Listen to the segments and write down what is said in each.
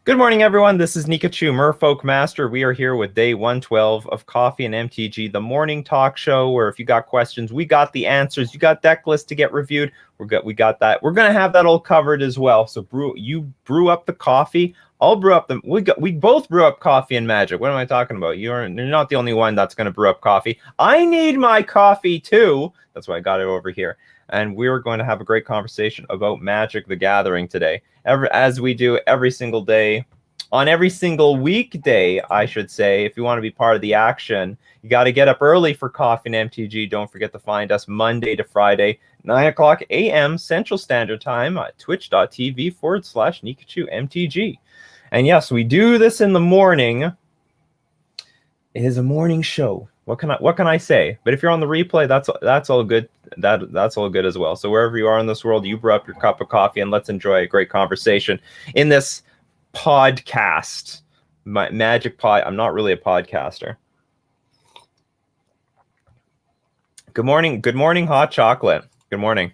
Good morning, everyone. This is Nikachu, Merfolk Master. We are here with day 112 of Coffee and MTG, the morning talk show where if you got questions, we got the answers. You got Decklist to get reviewed. We got that. We're gonna have that all covered as well. So you brew up the coffee. I'll brew up the. We both brew up coffee and Magic. What am I talking about? You're not the only one that's gonna brew up coffee. I need my coffee too. That's why I got it over here. And we're going to have a great conversation about Magic the Gathering today, as we do every single day, on every single weekday, I should say. If you want to be part of the action, you got to get up early for Coffee and MTG. Don't forget to find us Monday to Friday, 9 o'clock a.m. Central Standard Time at twitch.tv/NikachuMTG. And yes, we do this in the morning. It is a morning show. What can I say? But if you're on the replay, that's all good. That's all good as well. So wherever you are in this world, you brew up your cup of coffee and let's enjoy a great conversation in this podcast. My Magic Pod. I'm not really a podcaster. Good morning, hot chocolate. Good morning.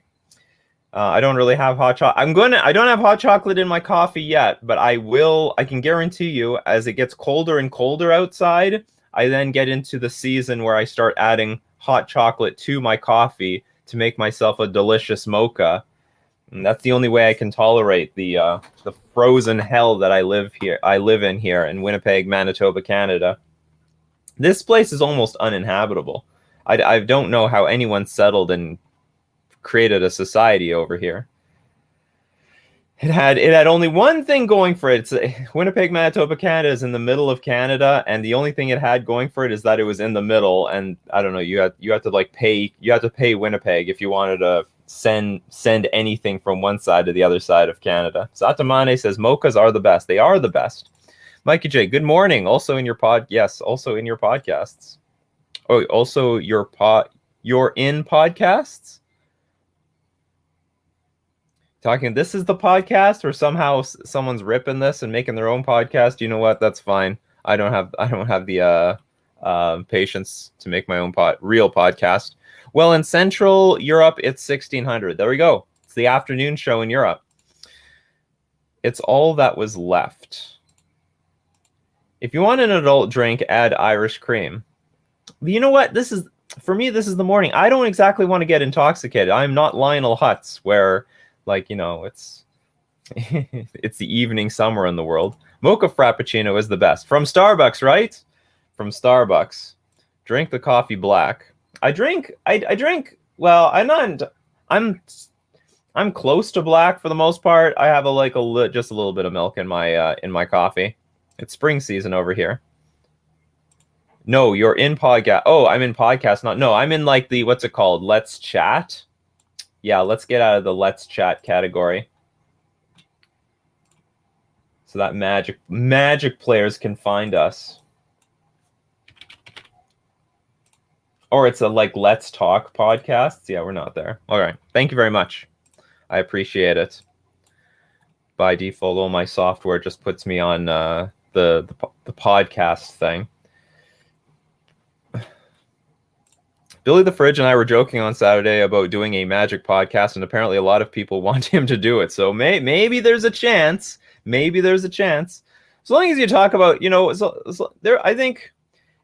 I don't really have hot chocolate. I don't have hot chocolate in my coffee yet, but I will. I can guarantee you, as it gets colder and colder outside, I then get into the season where I start adding hot chocolate to my coffee to make myself a delicious mocha. And that's the only way I can tolerate the frozen hell that I live in here in Winnipeg, Manitoba, Canada. This place is almost uninhabitable. I don't know how anyone settled and created a society over here. It had only one thing going for it. Winnipeg, Manitoba, Canada is in the middle of Canada, and the only thing it had going for it is that it was in the middle. And I don't know, you had to pay Winnipeg if you wanted to send anything from one side to the other side of Canada. Satamane says mochas are the best. They are the best. Mikey J, good morning. Also in your podcasts. Oh, also you're in podcasts? Talking, this is the podcast, or somehow someone's ripping this and making their own podcast. You know what? That's fine. I don't have the patience to make my own real podcast. Well, in Central Europe, it's 1600. There we go. It's the afternoon show in Europe. It's all that was left. If you want an adult drink, add Irish cream. You know what? For me, this is the morning. I don't exactly want to get intoxicated. I'm not Lionel Hutz, where, like, you know, it's it's the evening somewhere in the world. Mocha Frappuccino is the best. From Starbucks, right? From Starbucks. Drink the coffee black. I drink, well, I'm close to black for the most part. I have just a little bit of milk in my coffee. It's spring season over here. No, you're in podcast. Oh, I'm in podcast. I'm in like the, what's it called? Let's Chat. Yeah, let's get out of the Let's Chat category. So that magic players can find us. Or it's a Let's Talk podcasts. Yeah, we're not there. All right. Thank you very much. I appreciate it. By default, all my software just puts me on the podcast thing. Billy the Fridge and I were joking on Saturday about doing a Magic podcast, and apparently a lot of people want him to do it. So maybe there's a chance. Maybe there's a chance. As long as you talk about, I think,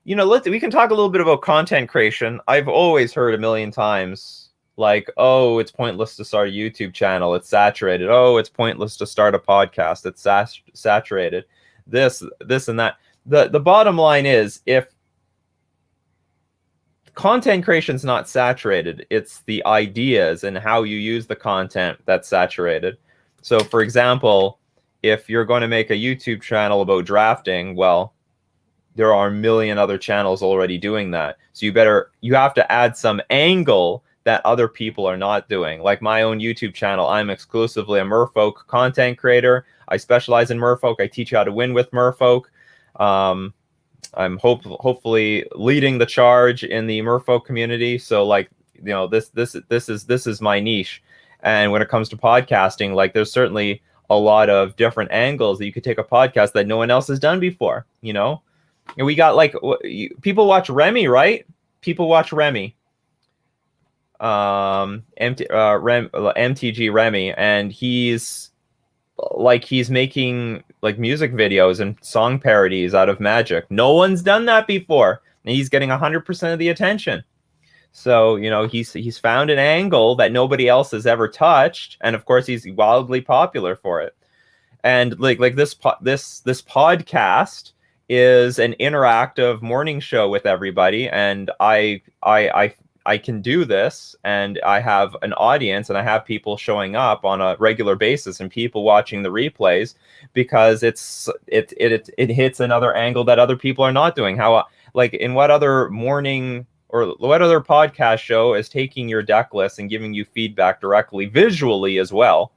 we can talk a little bit about content creation. I've always heard a million times, like, oh, it's pointless to start a YouTube channel. It's saturated. Oh, it's pointless to start a podcast. It's saturated. This and that. The bottom line is, if content creation is not saturated, it's the ideas and how you use the content that's saturated. So, for example, if you're going to make a YouTube channel about drafting, well, there are a million other channels already doing that. So you have to add some angle that other people are not doing. Like my own YouTube channel, I'm exclusively a Merfolk content creator. I specialize in Merfolk. I teach you how to win with Merfolk. I'm hopefully leading the charge in the Merfolk community. So this is my niche. And when it comes to podcasting, there's certainly a lot of different angles that you could take a podcast that no one else has done before, And we got people watch Remy, right? People watch Remy. MTG Remy, and he's like he's making like music videos and song parodies out of Magic. No one's done that before, and he's getting 100% of the attention. So, you know, he's found an angle that nobody else has ever touched, and of course he's wildly popular for it. And like this podcast is an interactive morning show with everybody, and I can do this, and I have an audience, and I have people showing up on a regular basis and people watching the replays, because it hits another angle that other people are not doing. How, like, in what other morning or what other podcast show is taking your deck list and giving you feedback directly visually as well,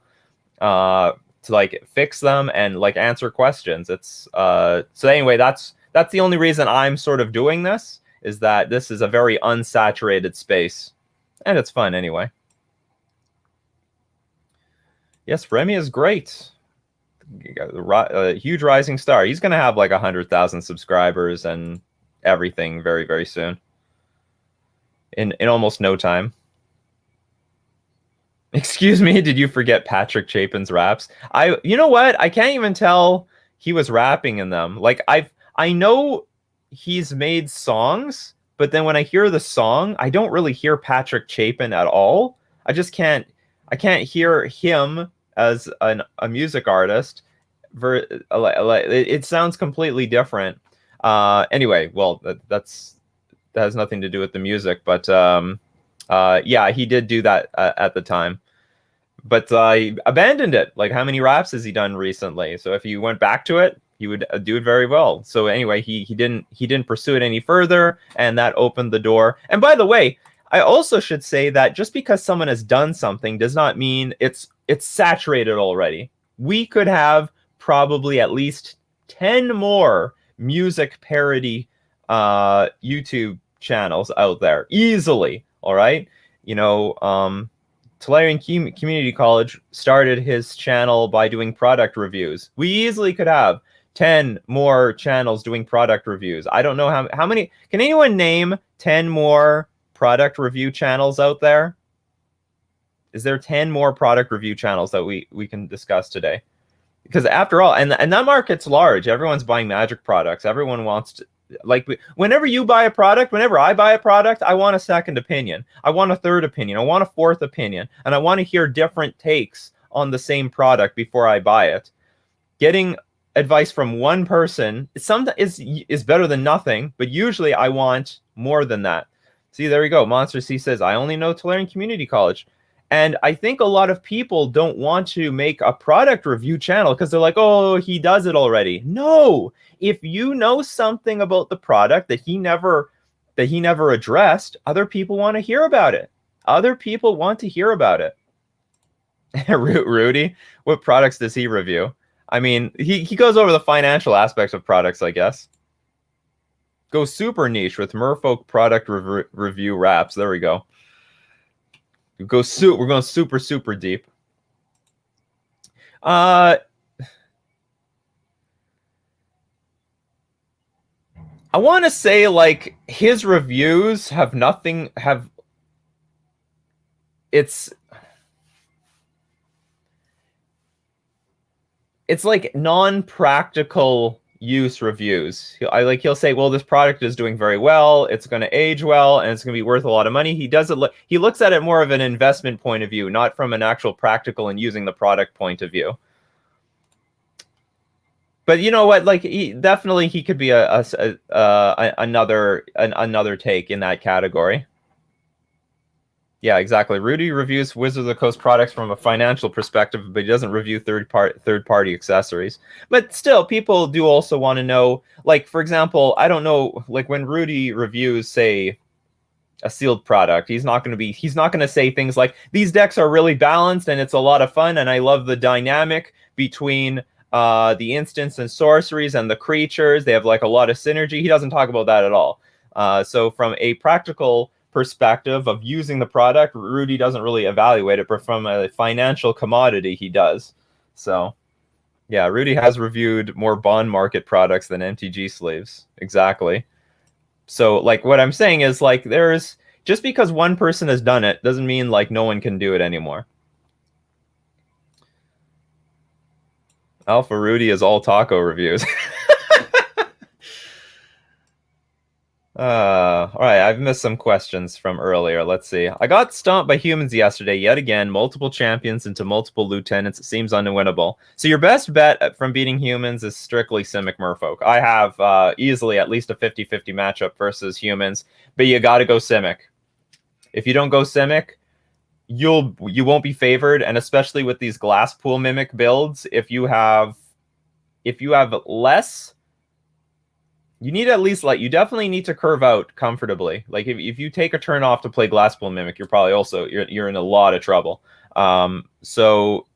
to like fix them and like answer questions? It's so anyway, that's the only reason I'm sort of doing this, is that this is a very unsaturated space, and it's fun anyway. Yes, Remy is great. A huge rising star. He's gonna have like 100,000 subscribers and everything very, very soon. In almost no time. Excuse me, did you forget Patrick Chapin's raps? You know what? I can't even tell he was rapping in them. Like I know he's made songs, but then when I hear the song, I don't really hear Patrick Chapin at all. I can't hear him as a music artist. It sounds completely different. Anyway, well, that has nothing to do with the music, but yeah, he did do that at the time, but I abandoned it. Like, how many raps has he done recently? So if you went back to it, he would do it very well. So anyway, he didn't pursue it any further, and that opened the door. And by the way, I also should say that just because someone has done something does not mean it's saturated already. We could have probably at least 10 more music parody YouTube channels out there easily. All right, you know, Tolarian Community College started his channel by doing product reviews. We easily could have 10 more channels doing product reviews. I don't know how many. Can anyone name 10 more product review channels out there? Is there 10 more product review channels that we can discuss today? Because after all, and that market's large. Everyone's buying Magic products. Everyone wants to, like, whenever you buy a product, whenever I buy a product, I want a second opinion. I want a third opinion. I want a fourth opinion. And I want to hear different takes on the same product before I buy it. Getting advice from one person is better than nothing, but usually I want more than that. See, there we go. Monster C says, I only know Tolarian Community College. And I think a lot of people don't want to make a product review channel because they're like, oh, he does it already. No, if you know something about the product that he never addressed, other people want to hear about it. Other people want to hear about it. Rudy, what products does he review? I mean, he goes over the financial aspects of products, I guess. Go super niche with Merfolk product review raps. There we go. We're going super deep. I want to say, like, his reviews have nothing, it's like non-practical use reviews. He'll say, well, this product is doing very well, it's going to age well, and it's going to be worth a lot of money. He looks at it more of an investment point of view, not from an actual practical and using the product point of view. But you know what? Like, he could be another take in that category. Yeah, exactly. Rudy reviews Wizards of the Coast products from a financial perspective, but he doesn't review third-party accessories. But still, people do also want to know, like, for example, I don't know, like, when Rudy reviews, say, a sealed product, he's not going to say things like, these decks are really balanced and it's a lot of fun and I love the dynamic between the instants and sorceries and the creatures. They have like a lot of synergy. He doesn't talk about that at all. So from a practical perspective of using the product, Rudy doesn't really evaluate it, but from a financial commodity, he does. So yeah, Rudy has reviewed more bond market products than MTG sleeves. Exactly. So like what I'm saying is, like, just because one person has done it doesn't mean like no one can do it anymore. Alpha Rudy is all taco reviews. All right, I've missed some questions from earlier. Let's see. I got stomped by humans yesterday, yet again, multiple champions into multiple lieutenants. It seems unwinnable. So your best bet from beating humans is strictly Simic Merfolk. I have easily at least a 50-50 matchup versus humans, but you got to go Simic. If you don't go Simic, you won't be favored, and especially with these glass pool mimic builds, if you have less, you need at least, like, you definitely need to curve out comfortably. Like if you take a turn off to play Glasspool Mimic, you're probably also you're in a lot of trouble. So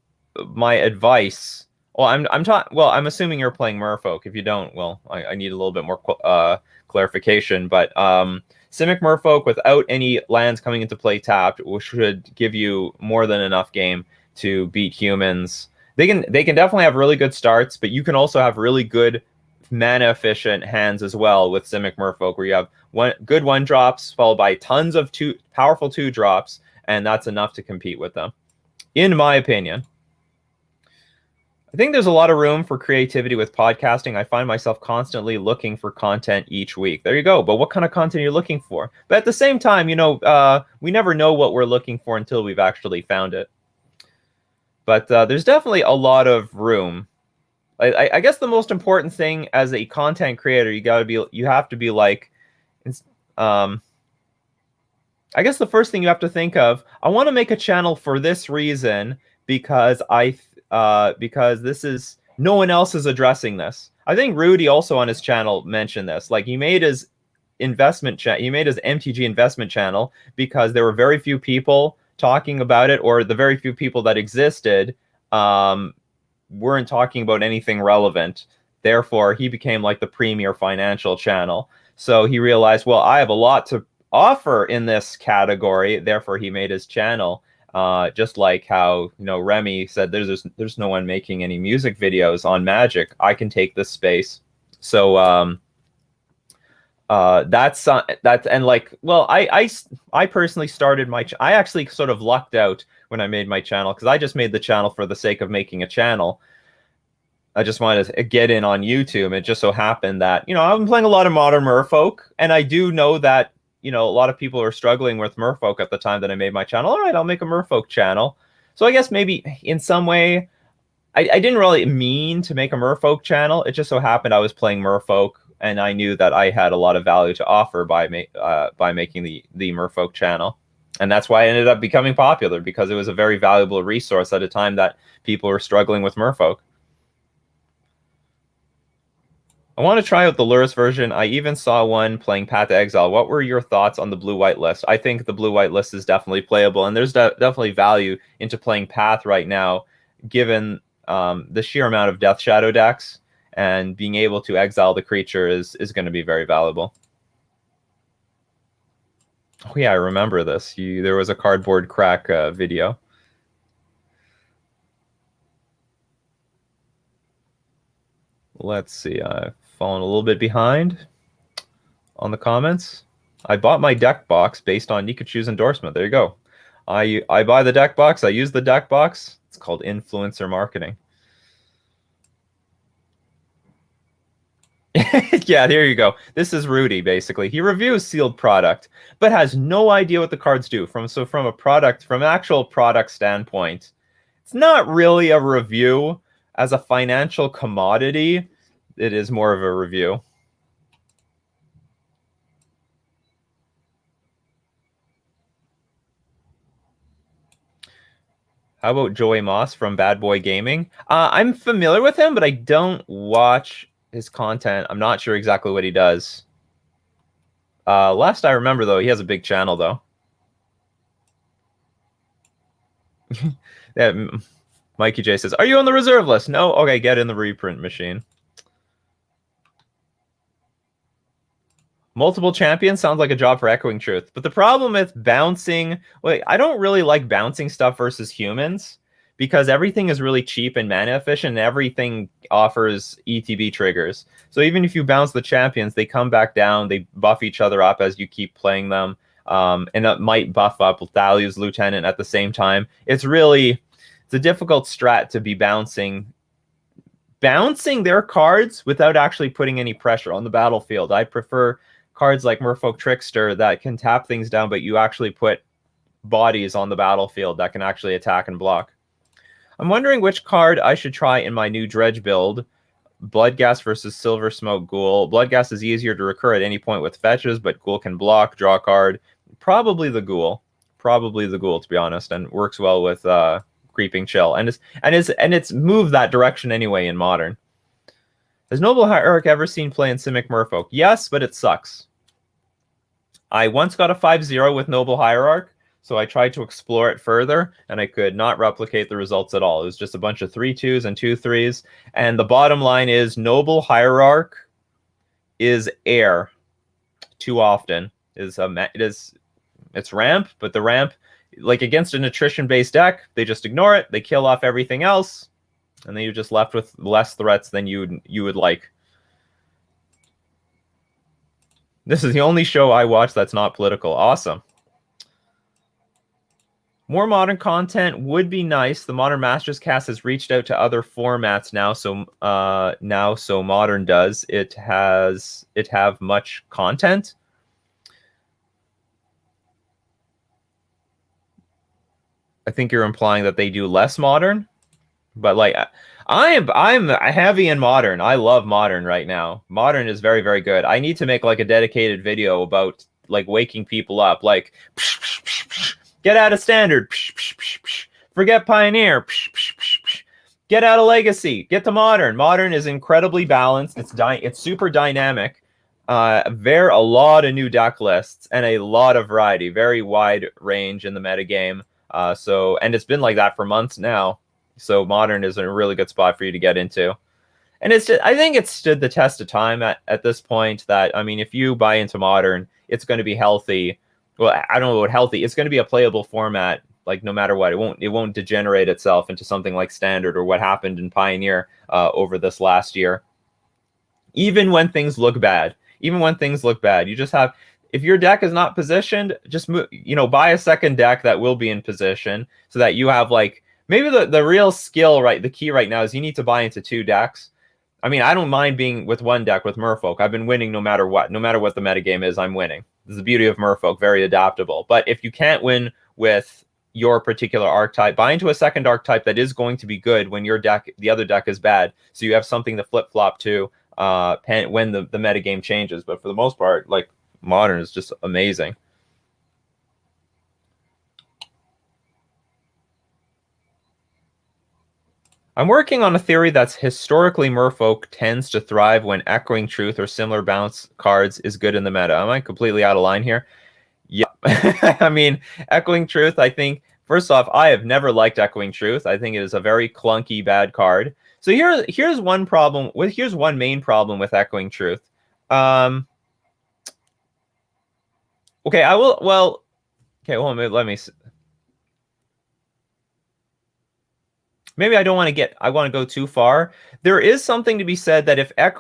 my advice, well, I'm assuming you're playing Merfolk. If you don't, well, I need a little bit more clarification. But Simic Merfolk without any lands coming into play tapped should give you more than enough game to beat humans. They can definitely have really good starts, but you can also have really good mana efficient hands as well with Simic Merfolk, where you have good 1-drops followed by tons of powerful 2-drops, and that's enough to compete with them, in my opinion. I think there's a lot of room for creativity with podcasting. I find myself constantly looking for content each week. There you go. But what kind of content are you looking for? But at the same time, we never know what we're looking for until we've actually found it. But there's definitely a lot of room. I guess the most important thing as a content creator, you have to be like, I guess the first thing you have to think of, I want to make a channel for this reason because because this is, no one else is addressing this. I think Rudy also on his channel mentioned this. Like, he made his MTG investment channel because there were very few people talking about it, or the very few people that existed weren't talking about anything relevant. Therefore, he became like the premier financial channel. So he realized, well, I have a lot to offer in this category. Therefore, he made his channel. Just like how, Remy said, there's no one making any music videos on Magic. I can take this space. So that's and like, well, I personally started I actually sort of lucked out when I made my channel, because I just made the channel for the sake of making a channel. I just wanted to get in on YouTube. It just so happened that, I've been playing a lot of modern Merfolk, and I do know that, a lot of people were struggling with Merfolk at the time that I made my channel. All right, I'll make a Merfolk channel. So I guess maybe in some way, I didn't really mean to make a Merfolk channel. It just so happened I was playing Merfolk, and I knew that I had a lot of value to offer by making the Merfolk channel. And that's why I ended up becoming popular, because it was a very valuable resource at a time that people were struggling with Merfolk. I want to try out the Lurrus version. I even saw one playing Path to Exile. What were your thoughts on the blue-white list? I think the blue-white list is definitely playable, and there's definitely value into playing Path right now, given the sheer amount of Death Shadow decks, and being able to exile the creature is going to be very valuable. Oh yeah, I remember this. There was a cardboard crack video. Let's see. I've fallen a little bit behind on the comments. I bought my deck box based on Nikachu's endorsement. There you go. I buy the deck box. I use the deck box. It's called influencer marketing. Yeah, there you go. This is Rudy, basically. He reviews sealed product, but has no idea what the cards do. From an actual product standpoint, it's not really a review. As a financial commodity, it is more of a review. How about Joey Moss from Bad Boy Gaming? I'm familiar with him, but I don't watch his content. I'm not sure exactly what he does. Last I remember, though, he has a big channel, though. Yeah, Mikey J says, "Are you on the reserve list?" No? Okay, get in the reprint machine. Multiple champions sounds like a job for Echoing Truth. But the problem with bouncing... Wait, I don't really like bouncing stuff versus humans, because everything is really cheap and mana efficient, and everything offers ETB triggers. So even if you bounce the champions, they come back down, they buff each other up as you keep playing them, and it might buff up Thalia's Lieutenant at the same time. It's a difficult strat to be bouncing bouncing their cards without actually putting any pressure on the battlefield. I prefer cards like Merfolk Trickster that can tap things down, but you actually put bodies on the battlefield that can actually attack and block. I'm wondering which card I should try in my new Dredge build. Bloodghast versus Silver Smoke Ghoul. Bloodghast is easier to recur at any point with fetches, but Ghoul can block, draw a card. Probably the Ghoul. Probably the Ghoul, to be honest, and works well with Creeping Chill. And it's moved that direction anyway in Modern. Has Noble Hierarch ever seen play in Simic Merfolk? Yes, but it sucks. I once got a 5-0 with Noble Hierarch, so I tried to explore it further, and I could not replicate the results at all. It was just a bunch of 3-2s and 2-3s. And the bottom line is Noble Hierarch is air too often. It's ramp, but the ramp, like against an attrition-based deck, they just ignore it. They kill off everything else, and then you're just left with less threats than you would like. This is the only show I watch that's not political. Awesome. More modern content would be nice. The Modern Masters cast has reached out to other formats now, so Modern does. It have much content. I think you're implying that they do less Modern, but like I'm heavy in Modern. I love Modern right now. Modern is very, very good. I need to make like a dedicated video about like waking people up, like get out of Standard, forget Pioneer, get out of Legacy, get to Modern. Modern is incredibly balanced. It's super dynamic. A lot of new deck lists and a lot of variety, very wide range in the metagame. And it's been like that for months now. So Modern is a really good spot for you to get into. And I think it's stood the test of time at this point. That, I mean, if you buy into Modern, it's going to be healthy. Well, I don't know about healthy. It's going to be a playable format, like no matter what. It won't degenerate itself into something like Standard or what happened in Pioneer over this last year. Even when things look bad, you just have, if your deck is not positioned, just buy a second deck that will be in position so that you have like, maybe the real skill, right? The key right now is you need to buy into 2 decks. I mean, I don't mind being with 1 deck with Merfolk. I've been winning no matter what. No matter what the metagame is, I'm winning. This is the beauty of Merfolk, very adaptable. But if you can't win with your particular archetype, buy into a second archetype that is going to be good when the other deck is bad. So you have something to flip-flop to when the metagame changes. But for the most part, like, Modern is just amazing. I'm working on a theory that's historically Merfolk tends to thrive when Echoing Truth or similar bounce cards is good in the meta. Am I completely out of line here? Yeah. I mean, Echoing Truth, I think, first off, I have never liked Echoing Truth. I think it is a very clunky, bad card. So here's one problem. Here's one main problem with Echoing Truth. Okay, let me... Maybe I want to go too far. There is something to be said that if a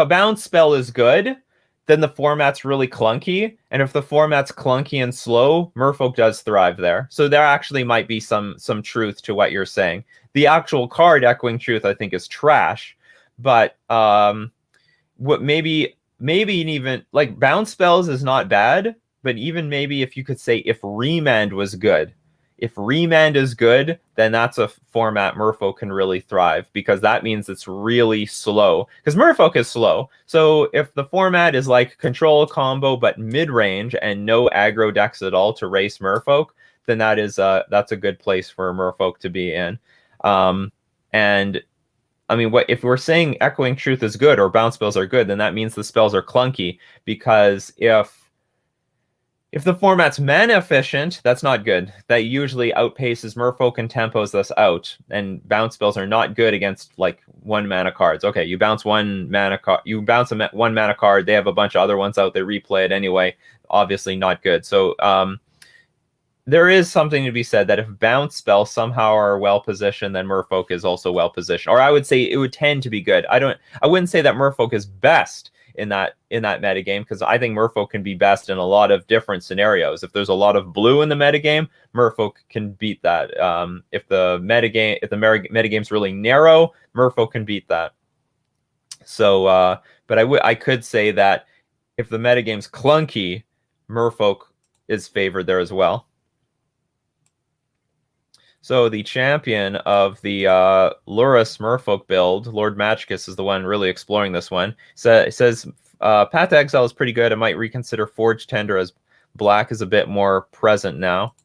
bounce spell is good, then the format's really clunky. And if the format's clunky and slow, Merfolk does thrive there. So there actually might be some truth to what you're saying. The actual card, Echoing Truth, I think is trash. But maybe even like bounce spells is not bad, but even maybe if you could say if Remand was good. If Remand is good, then that's a format Merfolk can really thrive, because that means it's really slow. Because Merfolk is slow. So if the format is like control combo but mid-range and no aggro decks at all to race Merfolk, then that's a good place for Merfolk to be in. And I mean, if we're saying Echoing Truth is good or bounce spells are good, then that means the spells are clunky, because if the format's mana efficient, that's not good. That usually outpaces Merfolk and tempos us out. And bounce spells are not good against like 1 mana cards. Okay, you bounce 1 mana card. You bounce a 1 mana card. They have a bunch of other ones out. They replay it anyway. Obviously not good. So there is something to be said that if bounce spells somehow are well positioned, then Merfolk is also well positioned. Or I would say it would tend to be good. I wouldn't say that Merfolk is best in that metagame, because I think Merfolk can be best in a lot of different scenarios. If there's a lot of blue in the metagame, Merfolk can beat that. If the metagame's really narrow, Merfolk can beat that. So, but I could say that if the metagame's clunky, Merfolk is favored there as well. So the champion of the Lurrus Merfolk build, Lord Magicus, is the one really exploring this one. So it says Path to Exile is pretty good. I might reconsider Forge Tender, as black is a bit more present now.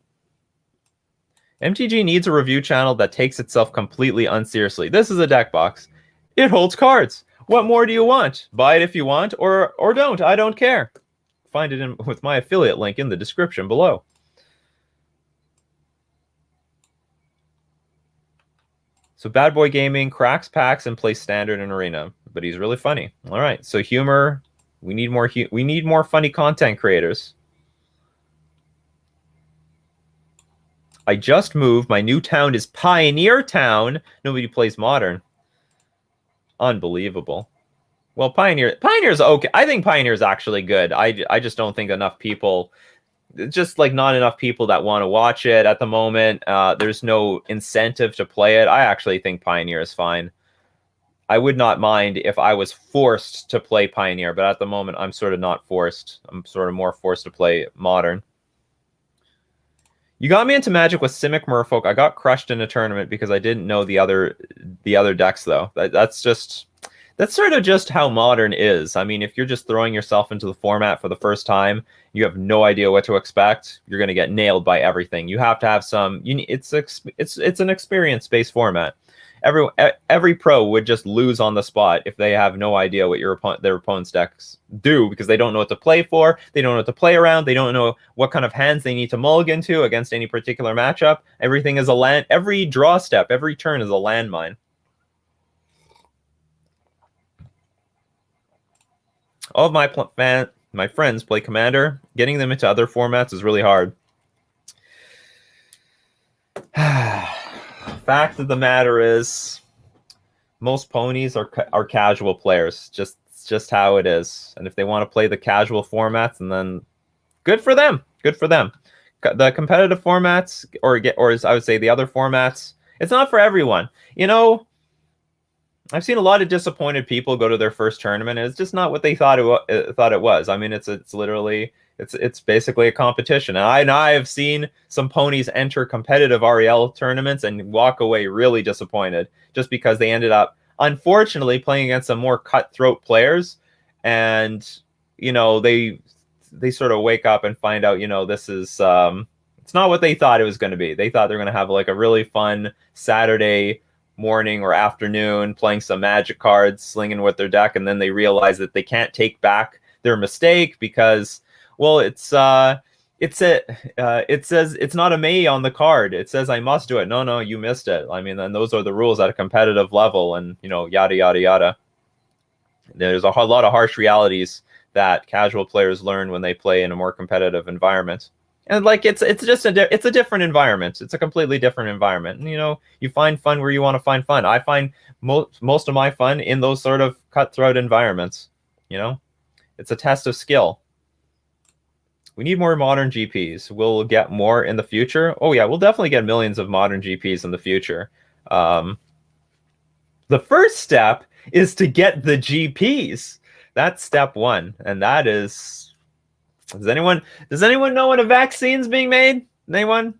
MTG needs a review channel that takes itself completely unseriously. This is a deck box. It holds cards. What more do you want? Buy it if you want, or don't. I don't care. Find it with my affiliate link in the description below. So Bad Boy Gaming cracks packs and plays standard and arena, but he's really funny. All right, so humor. We need more funny content creators. I just moved. My new town is Pioneer Town. Nobody plays Modern. Unbelievable. Well, Pioneer's okay. I think Pioneer's actually good. I just don't think enough people, just like not enough people that want to watch it at the moment. There's no incentive to play it. I actually think Pioneer is fine. I would not mind if I was forced to play Pioneer, but at the moment I'm sort of not forced. I'm sort of more forced to play Modern. You got me into Magic with Simic Merfolk. I got crushed in a tournament because I didn't know the other decks though. That's sort of just how Modern is. I mean, if you're just throwing yourself into the format for the first time, you have no idea what to expect, you're going to get nailed by everything. You have to have some. It's an experience-based format. Every pro would just lose on the spot if they have no idea what their opponent's decks do, because they don't know what to play for, they don't know what to play around, they don't know what kind of hands they need to mulligan to against any particular matchup. Everything is a land. Every draw step, every turn is a landmine. All of my friends play Commander. Getting them into other formats is really hard. Fact of the matter is, most ponies are casual players. Just how it is. And if they want to play the casual formats, and then good for them. Good for them. The competitive formats, or as I would say, the other formats, it's not for everyone. You know, I've seen a lot of disappointed people go to their first tournament, and it's just not what they thought it was. I mean, it's literally it's basically a competition. And I have seen some ponies enter competitive REL tournaments and walk away really disappointed, just because they ended up, unfortunately, playing against some more cutthroat players, and you know, they sort of wake up and find out, you know, this is it's not what they thought it was going to be. They thought they're going to have like a really fun Saturday morning or afternoon playing some Magic cards, slinging with their deck, and then they realize that they can't take back their mistake because, well, it says it's not a may on the card. It says I must do it. No, you missed it. I mean, then those are the rules at a competitive level, and you know, yada yada yada. There's a lot of harsh realities that casual players learn when they play in a more competitive environment. And like it's a different environment. It's a completely different environment. And, you know, you find fun where you want to find fun. I find most of my fun in those sort of cutthroat environments. You know, it's a test of skill. We need more modern GPs. We'll get more in the future. Oh yeah, we'll definitely get millions of modern GPs in the future. The first step is to get the GPs. That's step one, and that is. Does anyone know when a vaccine's being made? Anyone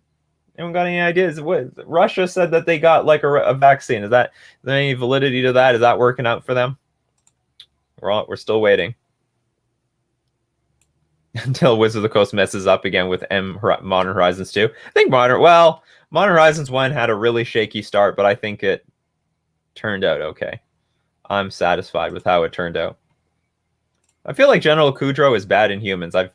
got any ideas? What Russia said that they got like a vaccine. Is there any validity to that? Is that working out for them? We're still waiting until Wizards of the Coast messes up again with Modern Horizons 2. I think Modern Horizons 1 had a really shaky start, but I think it turned out okay. I'm satisfied with how it turned out. I feel like General Kudro is bad in humans. I've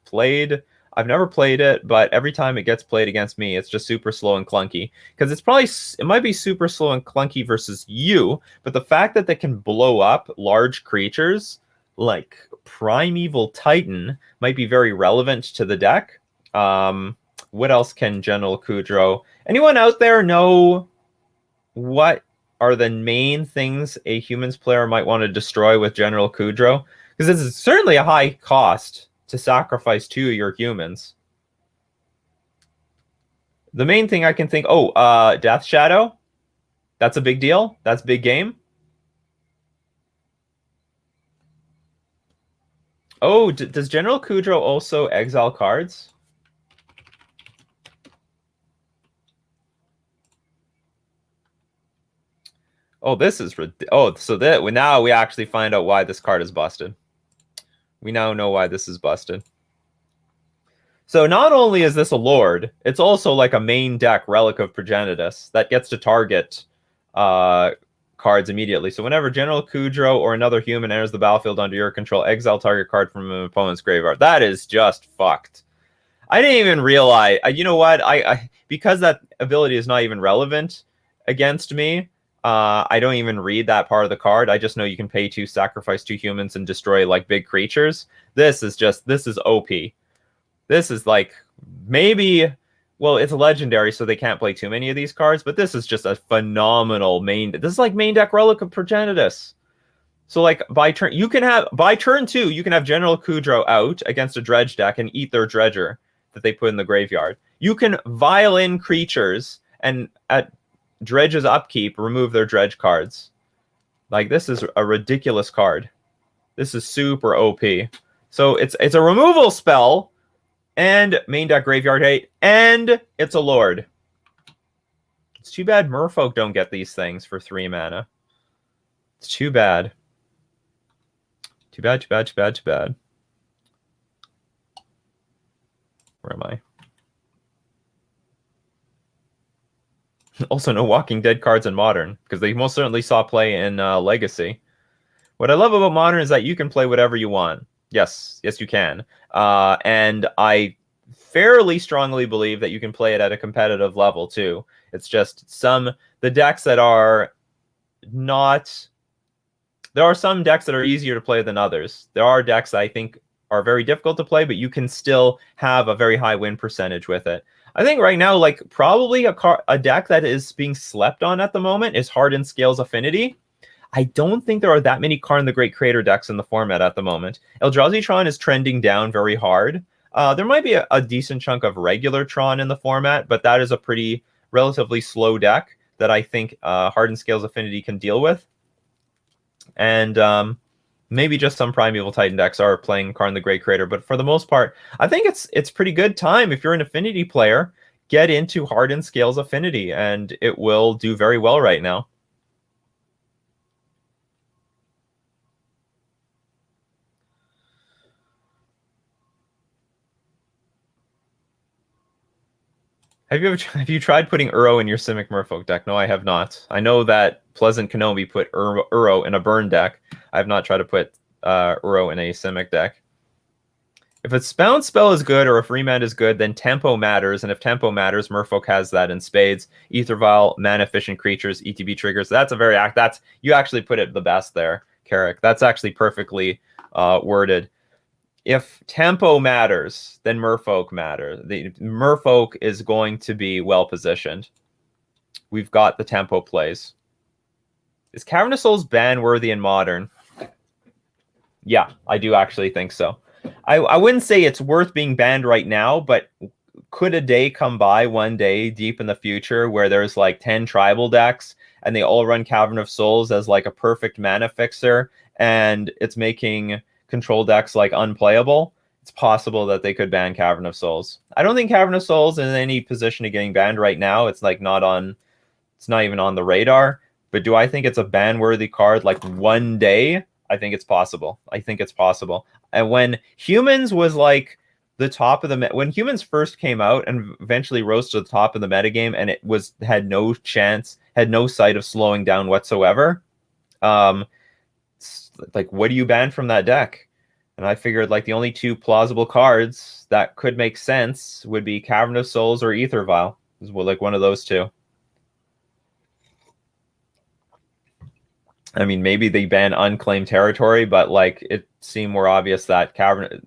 never played it, but every time it gets played against me, it's just super slow and clunky. Because it might be super slow and clunky versus you, but the fact that they can blow up large creatures like Primeval Titan might be very relevant to the deck. What else can General Kudro? Anyone out there know what are the main things a humans player might want to destroy with General Kudro? Because it's certainly a high cost to sacrifice 2 of your humans. The main thing I can think, Death Shadow. That's a big deal. That's big game. Oh, does General Kudro also exile cards? Oh, this is so that now we actually find out why this card is busted. We now know why this is busted. So not only is this a Lord, it's also like a main deck Relic of Progenitus that gets to target cards immediately. So whenever General Kudro or another human enters the battlefield under your control, exile target card from an opponent's graveyard. That is just fucked. I didn't even realize. You know what? I because that ability is not even relevant against me. I don't even read that part of the card. I just know you can pay 2, sacrifice 2 humans, and destroy like big creatures. This is OP. This is like maybe, well, it's a legendary, so they can't play too many of these cards, but this is just a phenomenal main. This is like main deck Relic of Progenitus. So like by turn 2, you can have General Kudro out against a dredge deck and eat their dredger that they put in the graveyard. You can violin creatures and at dredge's upkeep remove their dredge cards. Like this is a ridiculous card. This is super OP. So it's a removal spell and main deck graveyard hate, and it's a Lord. It's too bad Merfolk don't get these things for 3 mana. It's too bad. Too bad. Where am I? Also, no Walking Dead cards in Modern, because they most certainly saw play in Legacy. What I love about Modern is that you can play whatever you want. Yes, you can. And I fairly strongly believe that you can play it at a competitive level, too. It's just the decks that are not... There are some decks that are easier to play than others. There are decks I think are very difficult to play, but you can still have a very high win percentage with it. I think right now, like probably a deck that is being slept on at the moment is Hardened Scales Affinity. I don't think there are that many Karn the Great Creator decks in the format at the moment. Eldrazi Tron is trending down very hard. There might be a decent chunk of regular Tron in the format, but that is a pretty relatively slow deck that I think Hardened Scales Affinity can deal with. And maybe just some Primeval Titan decks are playing Karn the Great Creator, but for the most part, I think it's pretty good time. If you're an Affinity player, get into Hardened Scales Affinity, and it will do very well right now. Have you tried putting Uro in your Simic Merfolk deck? No, I have not. I know that Pleasant Kenobi put Uro in a burn deck. I have not tried to put Uro in a Simic deck. If a bounce spell is good or if remand is good, then tempo matters. And if tempo matters, Merfolk has that in spades. Ether Vial, mana efficient creatures, ETB triggers. That's you actually put it the best there, Carrick. That's actually perfectly worded. If tempo matters, then Merfolk matters. The Merfolk is going to be well positioned. We've got the tempo plays. Is Cavern of Souls ban worthy in Modern? Yeah, I do actually think so. I wouldn't say it's worth being banned right now, but could a day come by one day deep in the future where there's like 10 tribal decks and they all run Cavern of Souls as like a perfect mana fixer and it's making control decks like unplayable? It's possible that they could ban Cavern of Souls. I don't think Cavern of Souls is in any position of getting banned right now. It's like it's not even on the radar. But do I think it's a ban-worthy card like one day? I think it's possible. And when Humans was like the top of when Humans first came out and eventually rose to the top of the metagame and it had no sight of slowing down whatsoever, like what do you ban from that deck? And I figured like the only 2 plausible cards that could make sense would be Cavern of Souls or Ether Vial. Like one of those 2. I mean, maybe they ban Unclaimed Territory, but like it seemed more obvious that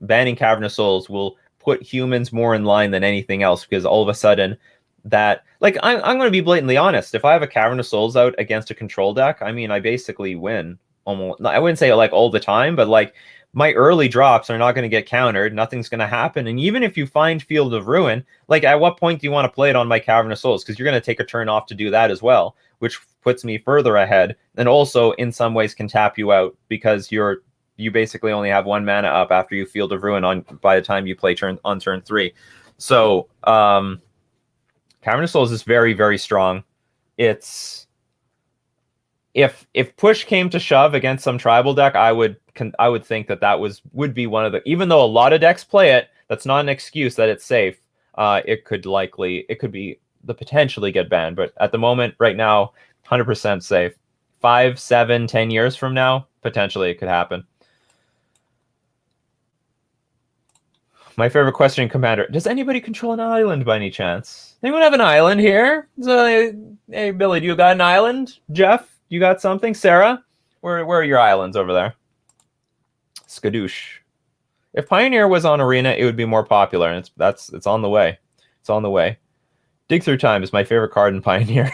banning Cavern of Souls will put Humans more in line than anything else, because all of a sudden that, like, I'm going to be blatantly honest. If I have a Cavern of Souls out against a control deck, I mean, I basically win almost, I wouldn't say like all the time, but like my early drops are not going to get countered. Nothing's going to happen. And even if you find Field of Ruin, like at what point do you want to play it on my Cavern of Souls? Because you're going to take a turn off to do that as well, which puts me further ahead, and also in some ways can tap you out because you basically only have 1 mana up after you Field of Ruin on by the time you play on turn 3. So Cavern of Souls is very, very strong. It's if push came to shove against some tribal deck, I would think that would be one of the, even though a lot of decks play it, that's not an excuse that it's safe. It could be the potentially get banned, but at the moment, right now, 100% safe. 5, 7, 10 years from now, potentially it could happen. My favorite question, Commander. Does anybody control an island by any chance? Anyone have an island here? So, hey, Billy, do you got an island? Jeff, you got something? Sarah? Where are your islands over there? Skadoosh. If Pioneer was on Arena, it would be more popular, and it's on the way. It's on the way. Dig Through Time is my favorite card in Pioneer.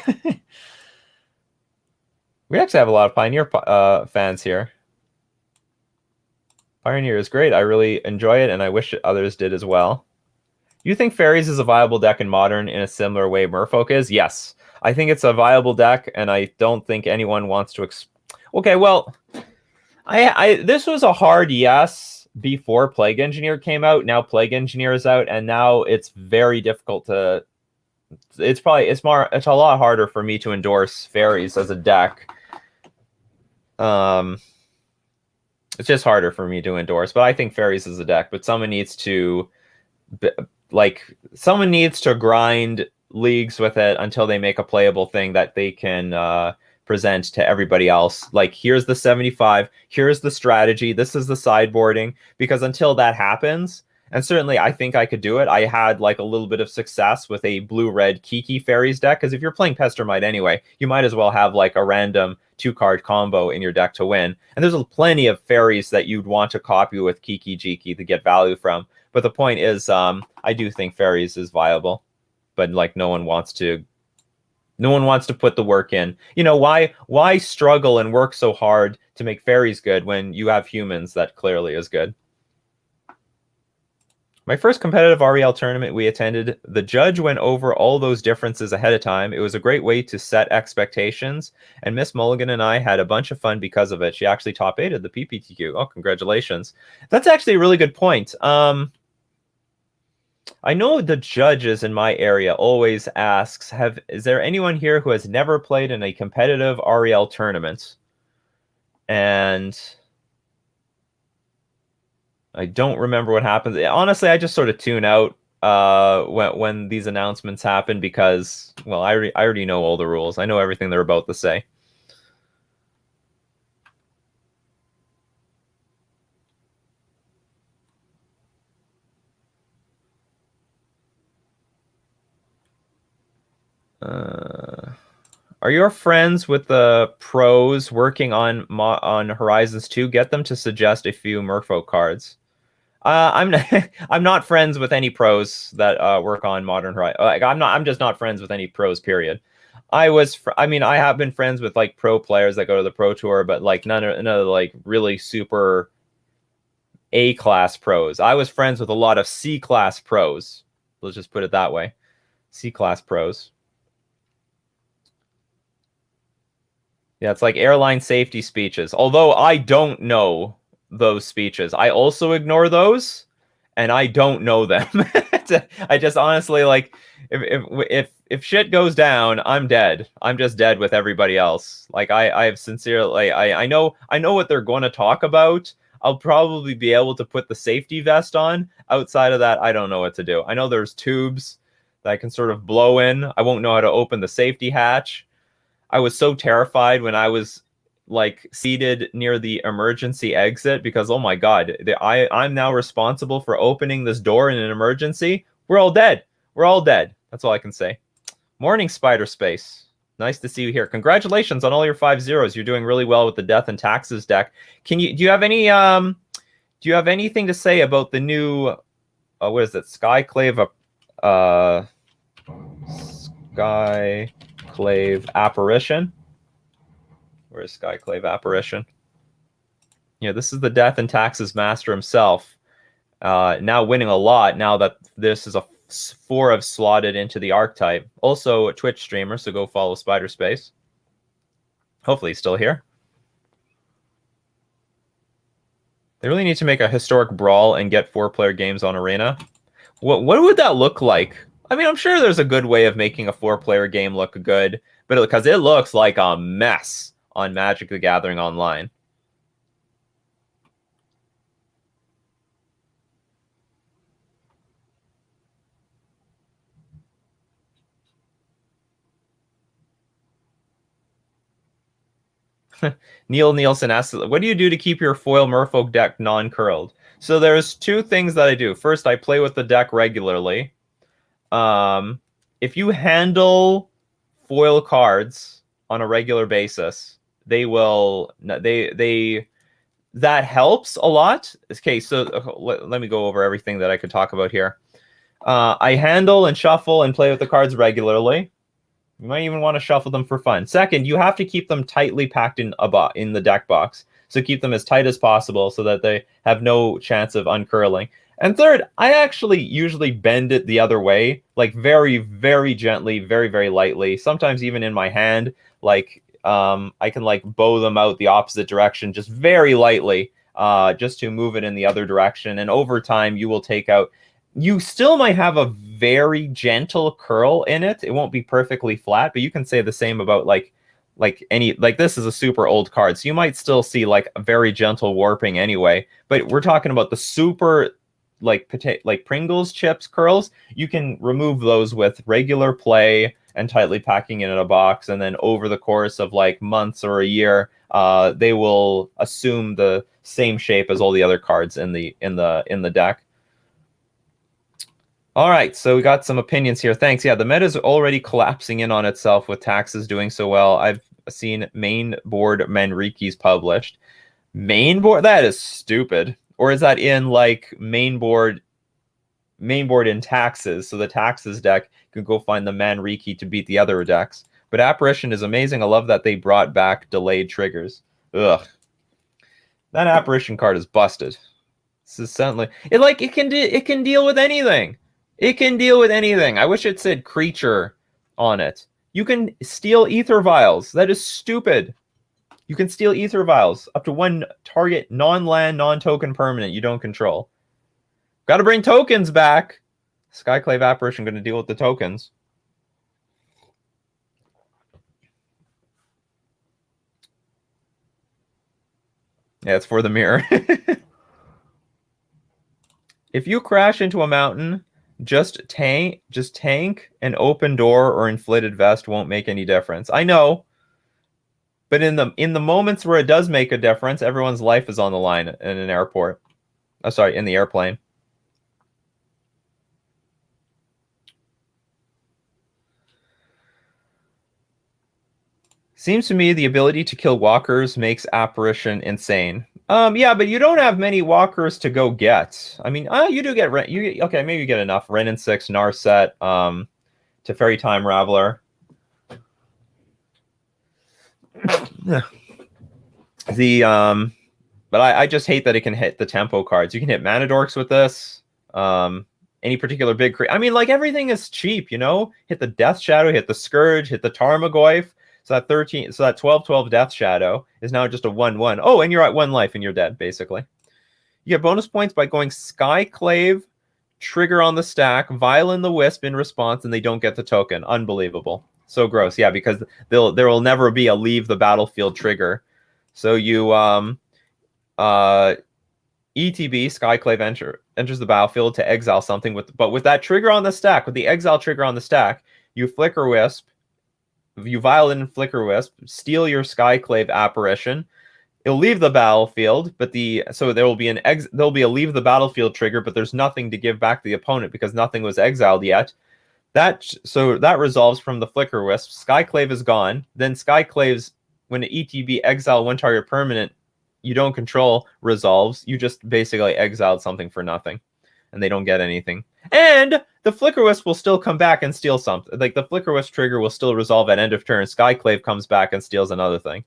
We actually have a lot of Pioneer fans here. Pioneer is great. I really enjoy it, and I wish others did as well. You think Fairies is a viable deck in Modern in a similar way Merfolk is? Yes. I think it's a viable deck, and I don't think anyone wants to... Okay, well, this was a hard yes before Plague Engineer came out. Now Plague Engineer is out, and now it's very difficult to... It's a lot harder for me to endorse Fairies as a deck. It's just harder for me to endorse, but I think Fairies is a deck. But someone needs to grind leagues with it until they make a playable thing that they can present to everybody else. Like, here's the 75, here's the strategy, this is the sideboarding. Because until that happens, and certainly I think I could do it. I had like a little bit of success with a blue-red Kiki Fairies deck, because if you're playing Pestermite anyway, you might as well have like a random 2-card combo in your deck to win. And there's plenty of Fairies that you'd want to copy with Kiki Jiki to get value from. But the point is, I do think Fairies is viable, but like no one wants to put the work in. You know, why struggle and work so hard to make Fairies good when you have humans that clearly is good? My first competitive REL tournament we attended, the judge went over all those differences ahead of time. It was a great way to set expectations, and Miss Mulligan and I had a bunch of fun because of it. She actually top 8'd the PPTQ. Oh, congratulations. That's actually a really good point. I know the judges in my area always asks, is there anyone here who has never played in a competitive REL tournament? And I don't remember what happens. Honestly, I just sort of tune out when these announcements happen because, well, I already know all the rules. I know everything they're about to say. Are your friends with the pros working on Horizons 2? Get them to suggest a few Merfolk cards. I'm not friends with any pros that work on Modern Horizons. Like, I'm just not friends with any pros. Period. I have been friends with like pro players that go to the pro tour, but like none of the like really super A-class pros. I was friends with a lot of C-class pros. Let's just put it that way. C-class pros. Yeah, it's like airline safety speeches. Although I don't know those speeches, I also ignore those, and I don't know them. I just honestly, like, if shit goes down, I'm dead. I'm just dead with everybody else. Like, I have sincerely, I know what they're going to talk about. I'll probably be able to put the safety vest on. Outside of that, I don't know what to do. I know there's tubes that I can sort of blow in. I won't know how to open the safety hatch. I was so terrified when I was like seated near the emergency exit because, oh my God, I'm now responsible for opening this door in an emergency. We're all dead. We're all dead. That's all I can say. Morning, Spider Space. Nice to see you here. Congratulations on all your 5-0s. You're doing really well with the Death and Taxes deck. Do you have anything to say about the new what is it? Skyclave Apparition. Where is Skyclave Apparition? Yeah, this is the Death and Taxes master himself. Now winning a lot now that this is a 4 of slotted into the archetype. Also a Twitch streamer, so go follow Spider Space. Hopefully he's still here. They really need to make a historic brawl and get 4-player games on Arena. What would that look like? I mean, I'm sure there's a good way of making a 4-player game look good, but because it looks like a mess on Magic the Gathering Online. Neil Nielsen asks, what do you do to keep your foil Merfolk deck non-curled? So there's 2 things that I do. First, I play with the deck regularly. If you handle foil cards on a regular basis, they will that helps a lot. Okay, so let me go over everything that I could talk about here. I handle and shuffle and play with the cards regularly. You might even want to shuffle them for fun. Second, you have to keep them tightly packed in the deck box. So keep them as tight as possible so that they have no chance of uncurling. And third, I actually usually bend it the other way, like very, very gently, very, very lightly. Sometimes even in my hand, like I can like bow them out the opposite direction, just very lightly, just to move it in the other direction. And over time, you will take out. You still might have a very gentle curl in it. It won't be perfectly flat, but you can say the same about like this is a super old card, so you might still see like a very gentle warping anyway. But we're talking about the super like Pringles chips curls. You can remove those with regular play and tightly packing it in a box, and then over the course of like months or a year, they will assume the same shape as all the other cards in the deck. All right, so we got some opinions here. Thanks. Yeah, the meta is already collapsing in on itself with taxes doing so well. I've seen main board Manrikis published. Main board? That is stupid. Or is that in like main board in taxes? So the taxes deck can go find the Manriki to beat the other decks. But Apparition is amazing. I love that they brought back delayed triggers. Ugh. That Apparition card is busted. This is certainly it can deal with anything. It can deal with anything. I wish it said creature on it. You can steal ether vials. That is stupid. You can steal ether vials up to 1 target non-land, non-token permanent you don't control. Got to bring tokens back. Skyclave Apparition going to deal with the tokens. Yeah, it's for the mirror. If you crash into a mountain, just tank an open door or inflated vest won't make any difference. I know, but in the moments where it does make a difference, everyone's life is on the line in an airport. Oh, sorry, in the airplane. Seems to me the ability to kill walkers makes Apparition insane. Yeah, but you don't have many walkers to go get. I mean, you do get okay, maybe you get enough. Ren and 6, Narset, Teferi Time Raveler. But I just hate that it can hit the tempo cards. You can hit Mana Dorks with this. Any particular big I mean, like everything is cheap, you know? Hit the Death Shadow, hit the Scourge, hit the Tarmogoyf. So that 12/12 Death Shadow is now just a 1/1. Oh, and you're at 1 life and you're dead, basically. You get bonus points by going Skyclave, trigger on the stack, Violin the Wisp in response, and they don't get the token. Unbelievable. So gross. Yeah, because there will never be a leave the battlefield trigger. So you ETB, Skyclave enters the battlefield to exile something but with that trigger on the stack, with the exile trigger on the stack, you Flicker Wisp, you Violin Flicker Wisp, steal your Skyclave Apparition. It'll leave the battlefield, but so there will be a leave the battlefield trigger, but there's nothing to give back the opponent because nothing was exiled yet. So that resolves from the Flicker Wisp. Skyclave is gone. Then Skyclave's when an ETB exile 1 target permanent you don't control resolves. You just basically exiled something for nothing, and they don't get anything. And the Flicker Wisp will still come back and steal something. Like the Flicker Wisp trigger will still resolve at end of turn. Skyclave comes back and steals another thing.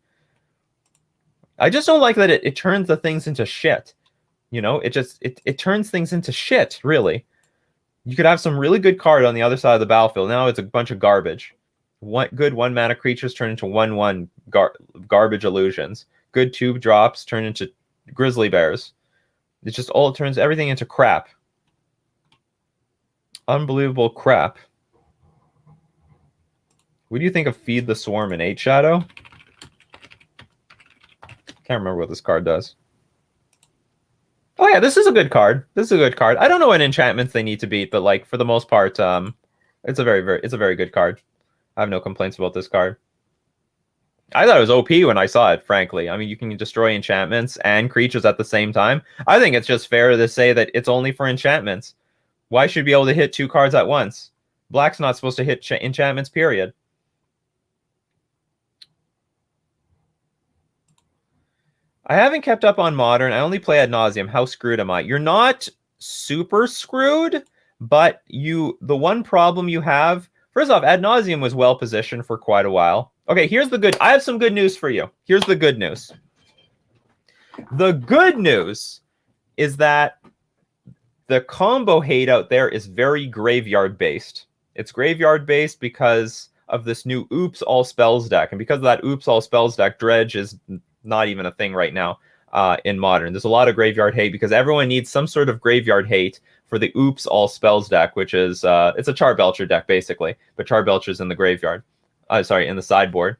I just don't like that it turns the things into shit. You know, it turns things into shit, really. You could have some really good card on the other side of the battlefield. Now it's a bunch of garbage. Good 1-mana creatures turn into 1/1 garbage illusions. Good 2 drops turn into grizzly bears. It's just all, it turns everything into crap. Unbelievable crap. What do you think of Feed the Swarm in 8 Shadow? Can't remember what this card does. Oh yeah, this is a good card. This is a good card. I don't know what enchantments they need to beat, but like for the most part, it's a very good card. I have no complaints about this card. I thought it was OP when I saw it, frankly. I mean, you can destroy enchantments and creatures at the same time. I think it's just fair to say that it's only for enchantments. Why should you be able to hit 2 cards at once? Black's not supposed to hit enchantments, period. I haven't kept up on Modern. I only play Ad Nauseam. How screwed am I? You're not super screwed, but the one problem you have... First off, Ad Nauseam was well positioned for quite a while. Okay, here's the good... I have some good news for you. Here's the good news. The good news is that the combo hate out there is very graveyard-based. It's graveyard-based because of this new Oops All Spells deck. And because of that Oops All Spells deck, Dredge is not even a thing right now in Modern. There's a lot of graveyard hate because everyone needs some sort of graveyard hate for the Oops All Spells deck, which is it's a Charbelcher deck basically, but Charbelcher's in the graveyard. Sorry, in the sideboard.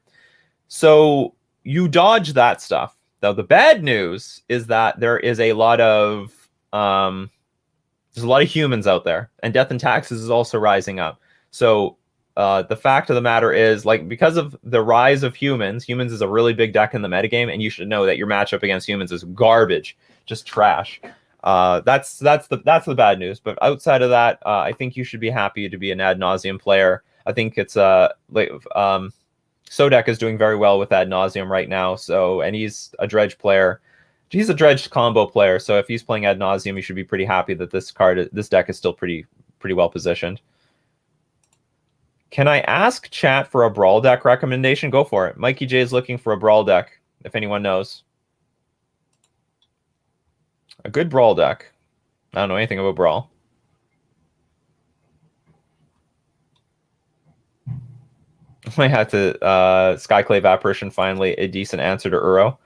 So you dodge that stuff. Now the bad news is that there is a lot of there's a lot of humans out there, and Death and Taxes is also rising up. So the fact of the matter is, like, because of the rise of humans is a really big deck in the metagame, and you should know that your matchup against humans is garbage, just trash. That's the bad news. But outside of that, I think you should be happy to be an Ad Nauseam player. I think it's Sodek is doing very well with Ad Nauseam right now. So, and he's a Dredge player. He's a Dredge combo player. So if he's playing Ad Nauseam, you should be pretty happy that this deck is still pretty well positioned. Can I ask chat for a Brawl deck recommendation? Go for it. Mikey J is looking for a Brawl deck, if anyone knows. A good Brawl deck. I don't know anything about Brawl. I had to Skyclave Apparition, finally a decent answer to Uro.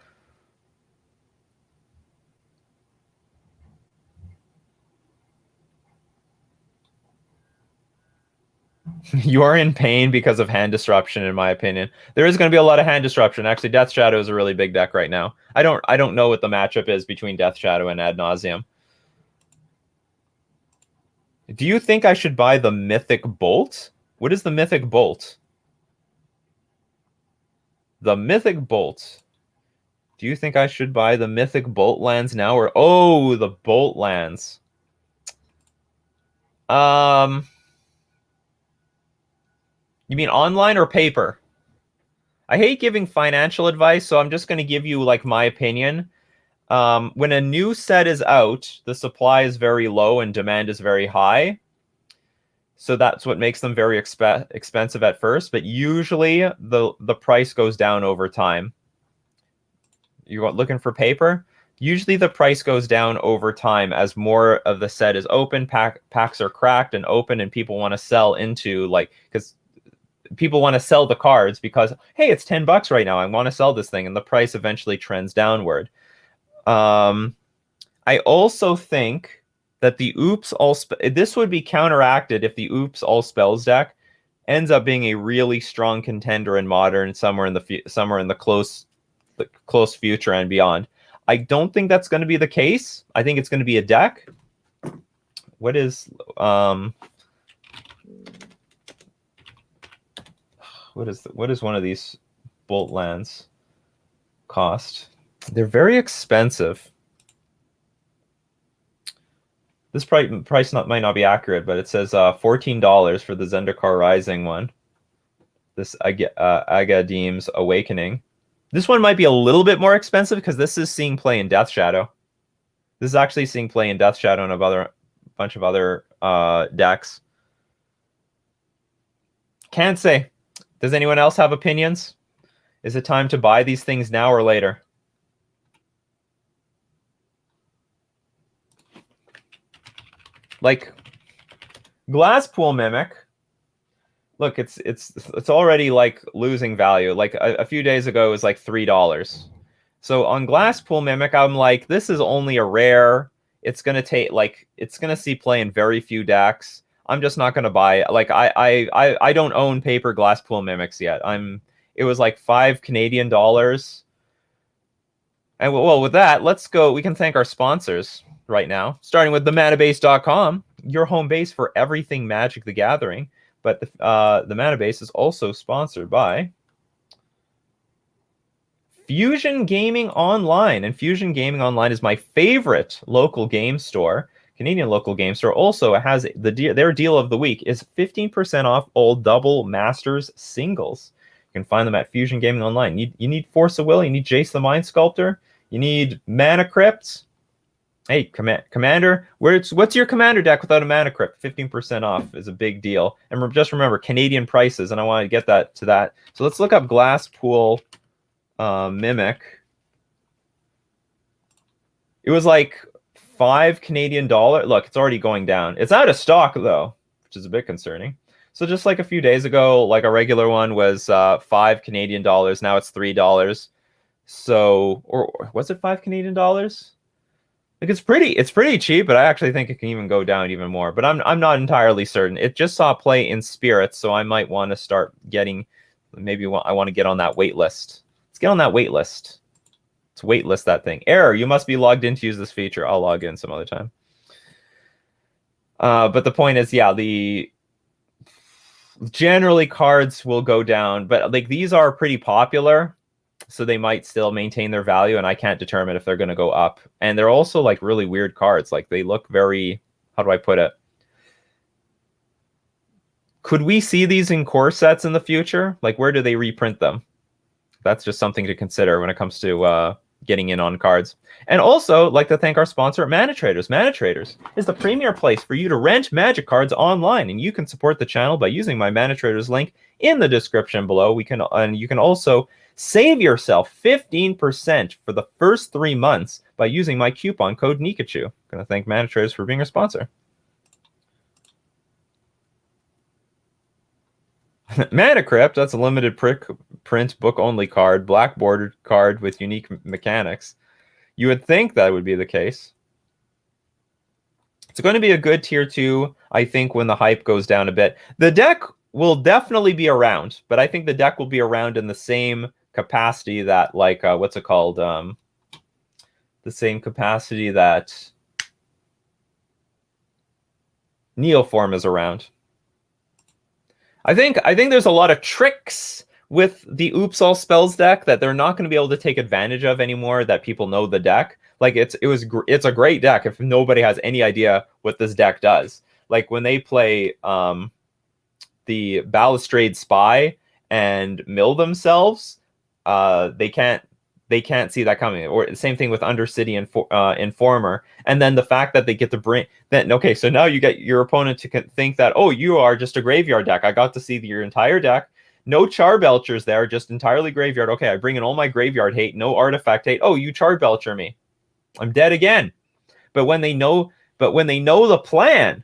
You are in pain because of hand disruption, in my opinion. There is going to be a lot of hand disruption. Actually, Death Shadow is a really big deck right now. I don't know what the matchup is between Death Shadow and Ad Nauseam. Do you think I should buy the Mythic Bolt? What is the Mythic Bolt? The Mythic Bolt. Do you think I should buy the Mythic Bolt lands now, or the Bolt lands? You mean online or paper? I hate giving financial advice, so I'm just going to give you like my opinion. When a new set is out, the supply is very low and demand is very high. So that's what makes them very expensive at first, but usually the price goes down over time. You're looking for paper? Usually the price goes down over time as more of the set is open, packs are cracked and open, and people want to sell into, like, because people want to sell the cards because, hey, it's $10 right now, I want to sell this thing, and the price eventually trends downward. I also think that the this would be counteracted if the Oops All Spells deck ends up being a really strong contender in Modern somewhere in the close future and beyond. I don't think that's going to be the case. I think it's going to be a deck. What is one of these Bolt lands cost? They're very expensive. This price might not be accurate, but it says $14 for the Zendikar Rising one. This Agadim's Awakening. This one might be a little bit more expensive because this is seeing play in Death Shadow. This is actually seeing play in Death Shadow and a bunch of other decks. Can't say. Does anyone else have opinions? Is it time to buy these things now or later? like Glasspool Mimic. Look, it's already like losing value. Like a few days ago, it was like $3. So on Glasspool Mimic, I'm like, this is only a rare. It's gonna see play in very few decks. I'm just not gonna buy it. Like I don't own paper Glasspool Mimics yet. It was like $5 Canadian. And well, with that, let's go. We can thank our sponsors right now, starting with themanabase.com, your home base for everything Magic the Gathering. But the Manabase is also sponsored by Fusion Gaming Online. And Fusion Gaming Online is my favorite local game store. Canadian local game store also has their deal of the week is 15% off all double Masters singles. You can find them at Fusion Gaming Online. You need Force of Will, you need Jace the Mind Sculptor, you need Mana Crypt. Hey, Commander, what's your Commander deck without a Mana Crypt? 15% off is a big deal. And just remember, Canadian prices, and I want to get to that. So let's look up Glasspool Mimic. It was like $5 Canadian. Look, it's already going down. It's out of stock, though, which is a bit concerning. So just like a few days ago, like a regular one was $5 Canadian. Now it's $3. So, or was it $5 Canadian? Like it's pretty cheap, but I actually think it can even go down even more. But I'm not entirely certain. It just saw play in Spirits, so I might want to start getting. Maybe I want to get on that wait list. Let's get on that wait list. Let's wait list that thing. Error: you must be logged in to use this feature. I'll log in some other time. But the point is, yeah, generally cards will go down, but like these are pretty popular. So they might still maintain their value, and I can't determine if they're going to go up. And they're also like really weird cards. Like they look very, how do I put it? Could we see these in core sets in the future? Like where do they reprint them? That's just something to consider when it comes to getting in on cards. And also, like to thank our sponsor, Mana Traders. Mana Traders is the premier place for you to rent Magic cards online, and you can support the channel by using my Mana Traders link in the description below. And you can also save yourself 15% for the first 3 months by using my coupon code Nikachu. I'm going to thank Mana Traders for being a sponsor. Mana Crypt, that's a limited print book-only card, black bordered card with unique mechanics. You would think that would be the case. It's going to be a good tier 2, I think, when the hype goes down a bit. The deck will definitely be around, but I think the deck will be around in the same capacity that, like, what's it called? The same capacity that Neoform is around. I think there's a lot of tricks with the Oops All Spells deck that they're not going to be able to take advantage of anymore, that people know the deck. Like it's a great deck if nobody has any idea what this deck does. Like when they play the Balustrade Spy and mill themselves, they can't see that coming. Or the same thing with Undercity Informer. And then the fact that they get to bring that. Okay, so now you get your opponent to think that, oh, you are just a graveyard deck. I got to see your entire deck. No Charbelchers there, just entirely graveyard. Okay, I bring in all my graveyard hate, no artifact hate. Oh, you Charbelcher me, I'm dead again. But when they know the plan,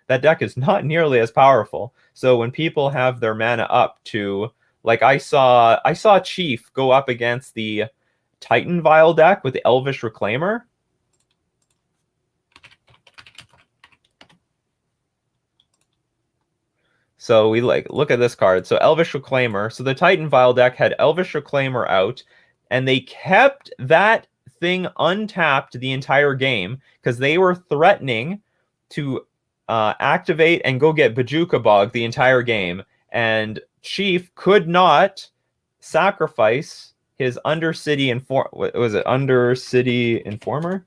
that deck is not nearly as powerful. So when people have their mana up to, like I saw Chief go up against the Titan Vial deck with the Elvish Reclaimer. So we look at this card. So Elvish Reclaimer. So the Titan Vial deck had Elvish Reclaimer out, and they kept that thing untapped the entire game because they were threatening to activate and go get Bojuka Bog the entire game. And Chief could not sacrifice his Undercity Undercity Informer?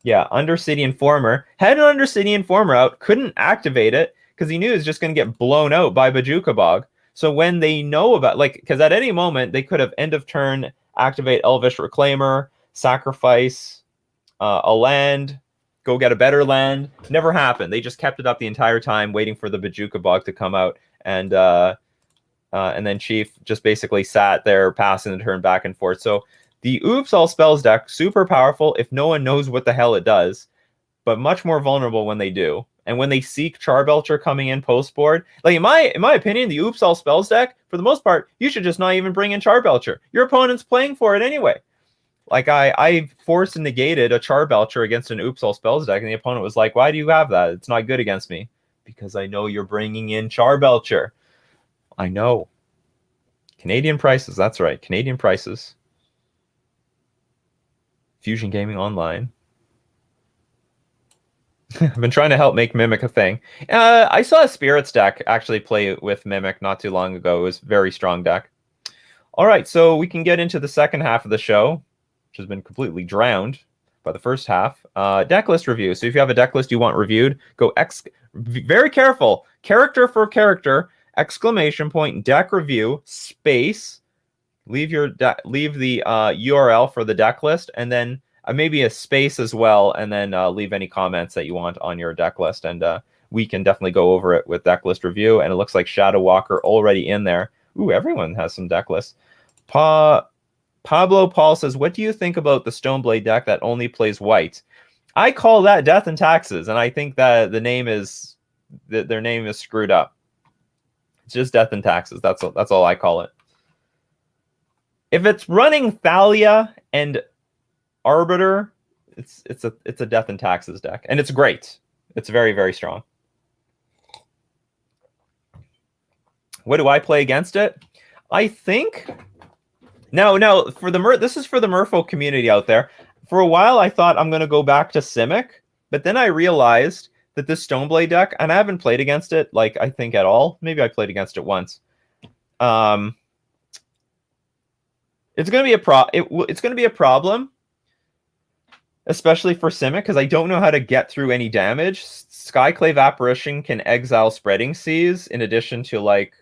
Yeah, Undercity Informer. Had an Undercity Informer out, couldn't activate it because he knew it was just going to get blown out by Bojuka Bog. So when they know about, like, because at any moment they could have end of turn, activate Elvish Reclaimer, sacrifice a land, go get a better land. Never happened. They just kept it up the entire time, waiting for the Bojuka Bog to come out. And then Chief just basically sat there, passing the turn back and forth. So the Oops All Spells deck, super powerful if no one knows what the hell it does. but much more vulnerable when they do. And when they seek Charbelcher coming in post board, like in my opinion, the Oops All Spells deck, for the most part, you should just not even bring in Charbelcher. Your opponent's playing for it anyway. Like I forced and negated a Charbelcher against an Oops All Spells deck, and the opponent was like, "Why do you have that? It's not good against me." Because I know you're bringing in Charbelcher. I know. Canadian prices. That's right. Canadian prices. Fusion Gaming Online. I've been trying to help make Mimic a thing. I saw a Spirits deck actually play with Mimic not too long ago. It was a very strong deck. All right, so we can get into the second half of the show, which has been completely drowned by the first half. Decklist review. So if you have a decklist you want reviewed, go very careful. Character for character, exclamation point, deck review, space. Leave the URL for the decklist, and then maybe a space as well, and then leave any comments that you want on your deck list, and we can definitely go over it with deck list review. And it looks like Shadow Walker already in there. Ooh, everyone has some deck lists. Pablo Paul says, what do you think about the Stoneblade deck that only plays white? I call that Death and Taxes, and I think that their name is screwed up. It's just Death and Taxes. That's all I call it. If it's running Thalia and Arbiter, it's a Death and Taxes deck, and it's great. It's very, very strong. What do I play against it? I think now for this is for the Merfolk community out there. For a while, I thought I'm going to go back to Simic, but then I realized that this Stoneblade deck, and I haven't played against it, like, I think at all. Maybe I played against it once. It's going to be a problem, especially for Simic, because I don't know how to get through any damage. Skyclave Apparition can exile Spreading Seas in addition to, like,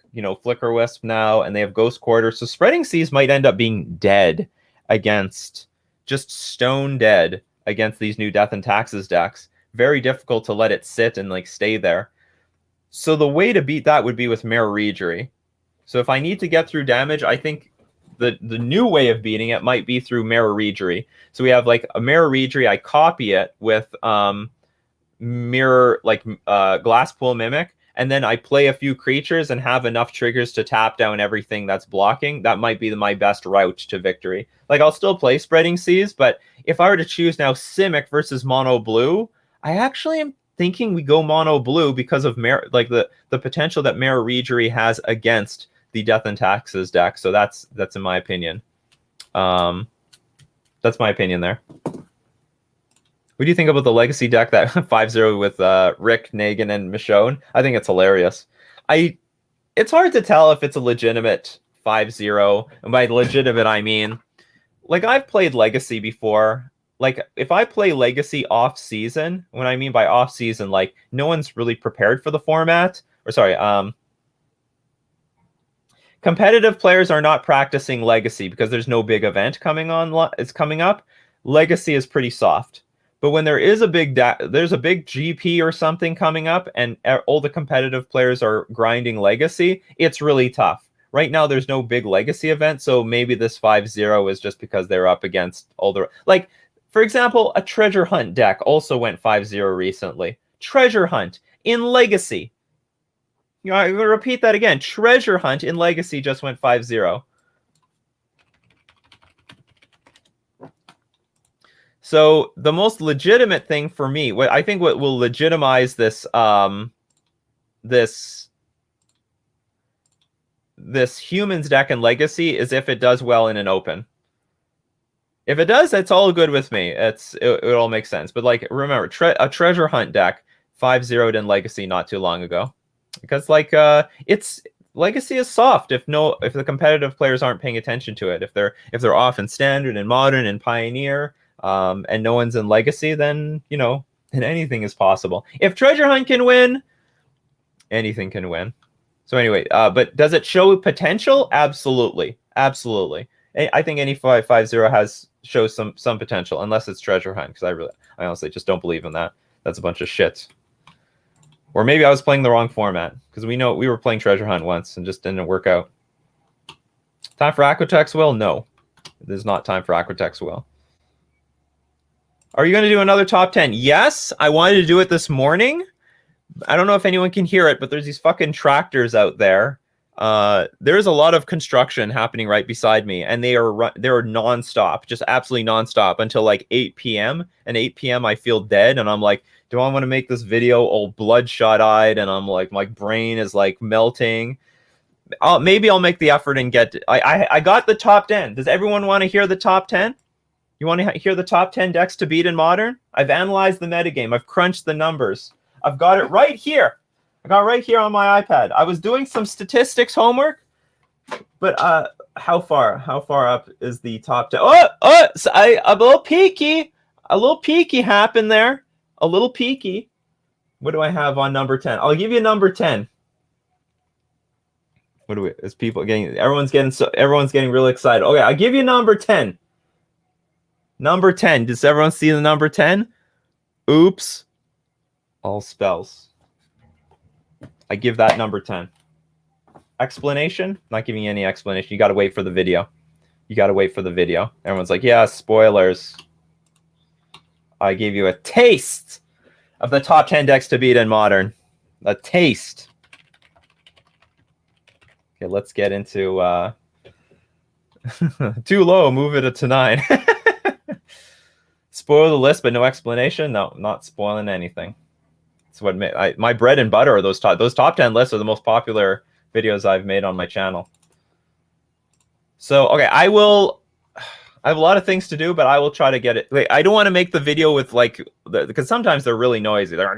Flicker Wisp now, and they have Ghost Quarter. So Spreading Seas might end up being dead against, just stone dead against these new Death and Taxes decks. Very difficult to let it sit and, like, stay there. So the way to beat that would be with Mirror Regery. So if I need to get through damage, I think the new way of beating it might be through Mirror Regery. So we have, like, a Mirror Regery. I copy it with Glasspool Mimic, and then I play a few creatures and have enough triggers to tap down everything that's blocking. That might be my best route to victory. Like, I'll still play Spreading Seas, but if I were to choose now Simic versus Mono Blue, I actually am thinking we go Mono Blue because of the potential that Mirror Regery has against the Death and Taxes deck. So that's in my opinion. That's my opinion there. What do you think about the Legacy deck that 5-0 with Rick, Nagin, and Michonne? I think it's hilarious. It's hard to tell if it's a legitimate 5-0. And by legitimate, I mean, like, I've played Legacy before. Like, if I play Legacy off-season, what I mean by off-season, like, no one's really prepared for the format. Or sorry, competitive players are not practicing Legacy because there's no big event coming up. Legacy is pretty soft. But when there is there's a big GP or something coming up, and all the competitive players are grinding Legacy, it's really tough. Right now, there's no big Legacy event, so maybe this 5-0 is just because they're up against all the... Like, for example, a Treasure Hunt deck also went 5-0 recently. Treasure Hunt in Legacy. I'm going to repeat that again. Treasure Hunt in Legacy just went 5-0. So the most legitimate thing for me, what will legitimize this this humans deck in Legacy is if it does well in an open. If it does, it's all good with me. It all makes sense. But, like, remember, a Treasure Hunt deck 5-0'd in Legacy not too long ago, because, like, it's Legacy is soft if the competitive players aren't paying attention to it. If they're off in Standard and Modern and Pioneer. And no one's in Legacy, then, then anything is possible. If Treasure Hunt can win, anything can win. So anyway, but does it show potential? Absolutely. Absolutely. I think any 5-0 shows some potential, unless it's Treasure Hunt, because I honestly just don't believe in that. That's a bunch of shit. Or maybe I was playing the wrong format, because we were playing Treasure Hunt once and just didn't work out. Time for Aquatex Will? No. There's not time for Aquatex Will. Are you going to do another top 10? Yes, I wanted to do it this morning. I don't know if anyone can hear it, but there's these fucking tractors out there. There's a lot of construction happening right beside me, and they're nonstop, just absolutely nonstop until like 8 p.m. And 8 p.m. I feel dead, and I'm like, do I want to make this video all bloodshot-eyed? And I'm like, my brain is like melting. Maybe I'll make the effort and get. I got the top 10. Does everyone want to hear the top 10? You want to hear the top 10 decks to beat in Modern? I've analyzed the metagame. I've crunched the numbers. I've got it right here. I got it right here on my iPad. I was doing some statistics homework, but how far up is the top 10? So a little peaky happened there. A little peaky. What do I have on number 10? I'll give you number 10. What do we? Is people getting? Everyone's getting really excited. Okay, I'll give you number 10. Number 10. Does everyone see the number 10? Oops. All spells. I give that number 10. Explanation? Not giving you any explanation. You got to wait for the video. Everyone's like, yeah, spoilers. I gave you a taste of the top 10 decks to beat in Modern. A taste. Okay, let's get into... Too low. Move it to 9. Spoil the list, but no explanation? No, not spoiling anything. It's what my bread and butter are those top 10 lists are the most popular videos I've made on my channel. So, okay, I have a lot of things to do, but I will try to get it. Like, I don't want to make the video with because sometimes they're really noisy. They're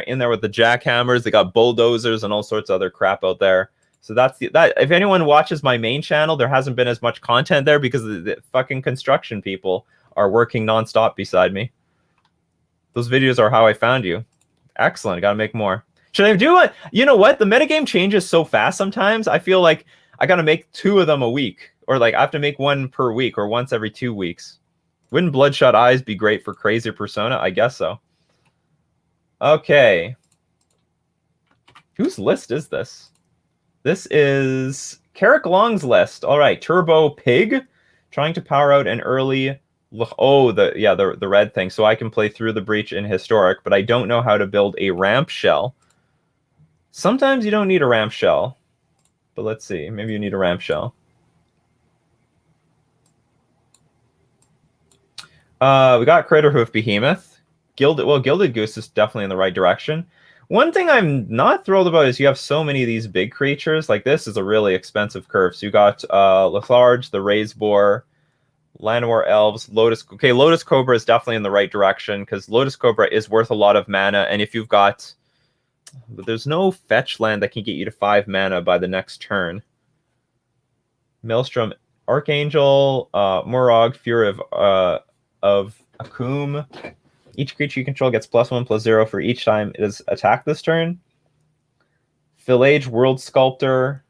in there with the jackhammers. They got bulldozers and all sorts of other crap out there. So that if anyone watches my main channel, there hasn't been as much content there because the fucking construction people are working nonstop beside me. Those videos are how I found you. Excellent. Got to make more. Should I do it? You know what? The metagame changes so fast sometimes. I feel like I got to make 2 of them a week, or like I have to make 1 per week or once every 2 weeks. Wouldn't Bloodshot Eyes be great for Crazy Persona? I guess so. Okay. Whose list is this? This is Carrick Long's list. All right. Turbo Pig. Trying to power out an early... Oh, the red thing. So I can play Through the Breach in Historic, but I don't know how to build a ramp shell. Sometimes you don't need a ramp shell. But let's see. Maybe you need a ramp shell. We got Craterhoof Behemoth. Gilded Goose is definitely in the right direction. One thing I'm not thrilled about is you have so many of these big creatures. Like, this is a really expensive curve. So you got Letharge, the Raise Boar, Llanowar Elves, Lotus. Okay, Lotus Cobra is definitely in the right direction because Lotus Cobra is worth a lot of mana. And if you've got... There's no fetch land that can get you to 5 mana by the next turn. Maelstrom Archangel, Morog, Fury of Akum. Each creature you control gets +1/+0 for each time it is attacked this turn. Village World Sculptor,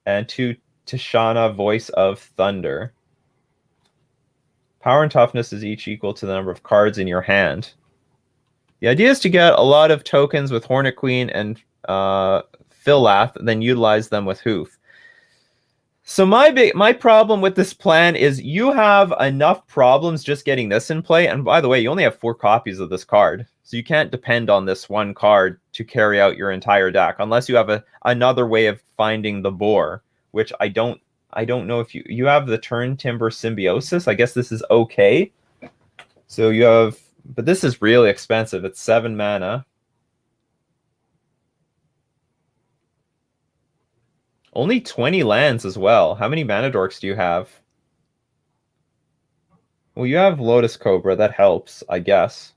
and 2 Tishana Voice of Thunder. Power and toughness is each equal to the number of cards in your hand. The idea is to get a lot of tokens with Hornet Queen and Philath, then utilize them with Hoof. So my problem with this plan is you have enough problems just getting this in play. And by the way, you only have 4 copies of this card. So you can't depend on this one card to carry out your entire deck unless you have another way of finding the boar, which I don't know if you have the Turn Timber Symbiosis. I guess this is okay. So you have, but this is really expensive. It's 7 mana. Only 20 lands as well. How many mana dorks do you have? Well, you have Lotus Cobra. That helps, I guess.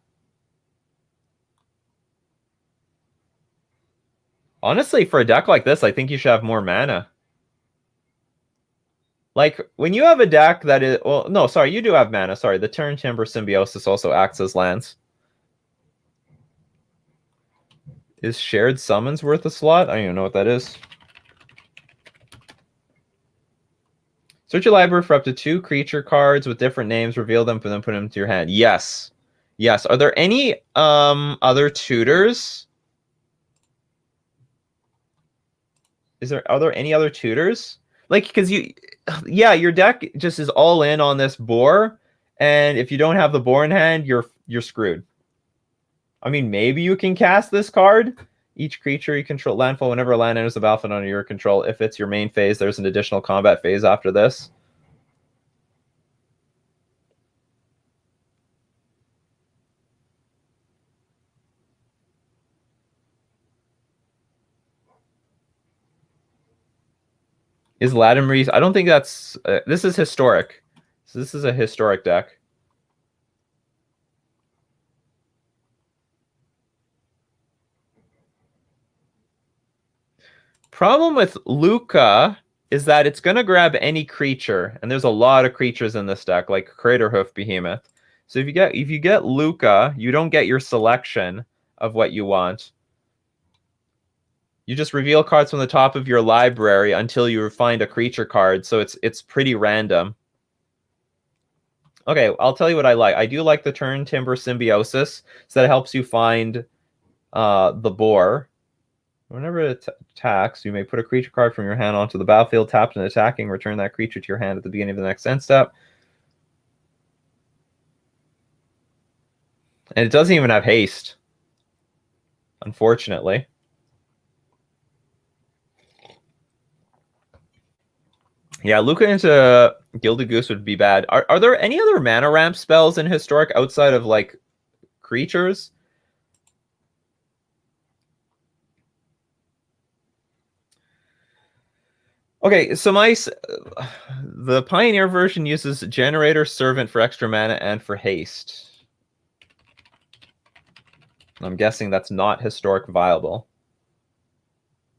Honestly, for a deck like this, I think you should have more mana. Like, when you have a deck that is... Well, no, sorry, you do have mana. Sorry, the Turn Timber Symbiosis also acts as lands. Is Shared Summons worth a slot? I don't even know what that is. Search your library for up to 2 creature cards with different names. Reveal them, and then put them into your hand. Yes. Yes. Are there any other tutors? Are there any other tutors? Like, because your deck just is all in on this boar, And if you don't have the boar in hand, you're screwed. I mean, maybe you can cast this card. Each creature you control landfall whenever a land enters the battlefield under your control. If it's your main phase, there's an additional combat phase after this. Is Latimer's? I don't think that's... this is historic. So this is a historic deck. Problem with Luca is that it's going to grab any creature, and there's a lot of creatures in this deck, like Craterhoof Behemoth. So if you get Luca, you don't get your selection of what you want. You just reveal cards from the top of your library until you find a creature card, so it's pretty random. Okay, I'll tell you what I like. I do like the Turn Timber Symbiosis, so that helps you find the boar. Whenever it attacks, you may put a creature card from your hand onto the battlefield, tapped and attacking. Return that creature to your hand at the beginning of the next end step. And it doesn't even have haste, unfortunately. Yeah, Luca into Gilded Goose would be bad. Are there any other mana ramp spells in Historic outside of, like, creatures? Okay, so the Pioneer version uses Generator, Servant for extra mana and for haste. I'm guessing that's not Historic viable.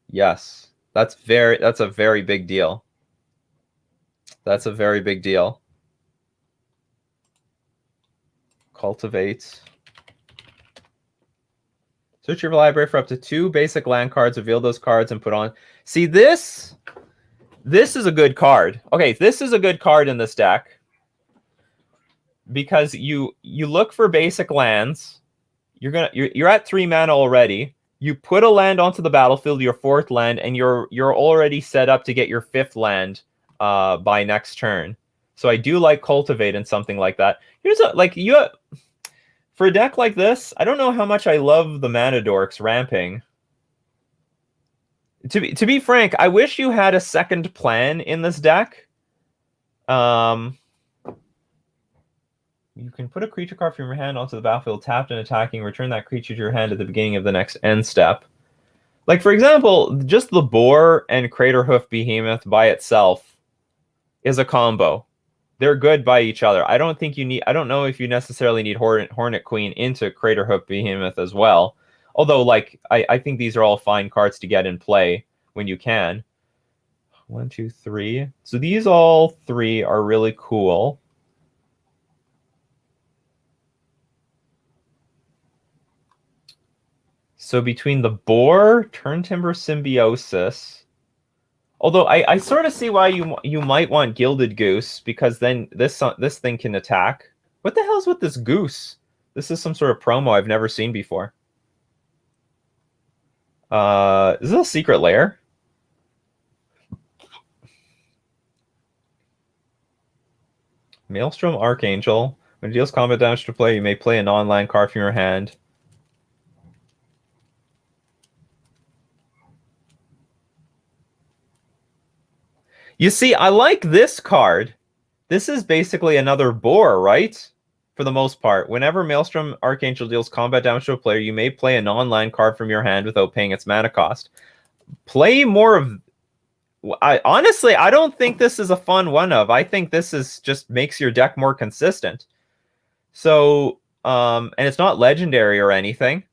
Yes, that's a very big deal. That's a very big deal. Cultivate. Search your library for up to 2 basic land cards, reveal those cards, and put on... See, this is a good card. Okay, this is a good card in this deck. Because you look for basic lands. You're at 3 mana already. You put a land onto the battlefield, your 4th land, and you're already set up to get your 5th land by next turn. So I do like Cultivate and something like that. Here's for a deck like this, I don't know how much I love the Mana Dorks ramping. To be frank, I wish you had a second plan in this deck. You can put a creature card from your hand onto the battlefield, tapped and attacking, return that creature to your hand at the beginning of the next end step. Like, for example, just the Boar and Craterhoof Behemoth by itself is a combo. They're good by each other. I don't know if you necessarily need Hornet Queen into Craterhoof Behemoth as well. Although, like, I think these are all fine cards to get in play when you can. 1, 2, 3. So these all 3 are really cool. So between the Boar, Turn Timber Symbiosis... Although I sort of see why you might want Gilded Goose, because then this thing can attack. What the hell's with this goose? This is some sort of promo I've never seen before. Is this a secret lair? Maelstrom Archangel. When it deals combat damage to play, you may play a non-land card from your hand. You see, I like this card. This is basically another Boar, right? For the most part. Whenever Maelstrom Archangel deals combat damage to a player, you may play a non-land card from your hand without paying its mana cost. Play more of... honestly, I don't think this is a fun one-of. I think this is just makes your deck more consistent. So, and it's not legendary or anything.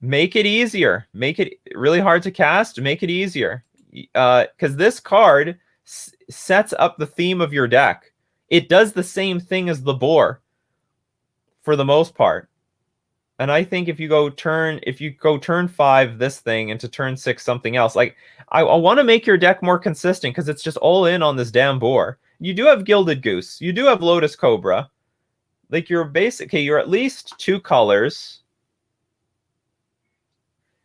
Make it easier. Make it really hard to cast. Make it easier. Because this card sets up the theme of your deck. It does the same thing as the Boar for the most part. And I think if you go turn 5 this thing, into turn 6 something else, like I want to make your deck more consistent because it's just all in on this damn Boar. You do have Gilded Goose. You do have Lotus Cobra. Like you're at least 2 colors.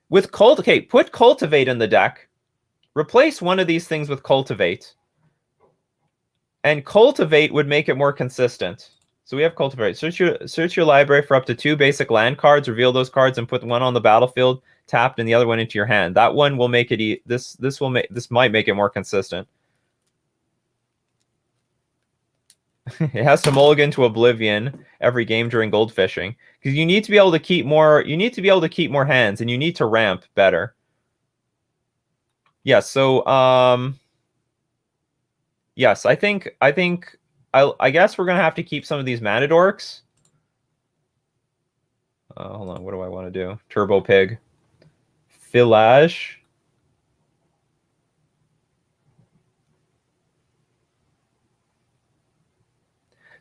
With put Cultivate in the deck. Replace one of these things with Cultivate. And Cultivate would make it more consistent. So we have Cultivate. Search your library for up to 2 basic land cards, reveal those cards, and put one on the battlefield tapped and the other one into your hand. That one will make it this might make it more consistent. It has to mulligan to Oblivion every game during gold fishing. Because you need to be able to keep more hands, and you need to ramp better. Yes, so yes, I guess we're gonna have to keep some of these mana dorks. Hold on, what do I want to do? Turbo Pig. Filage.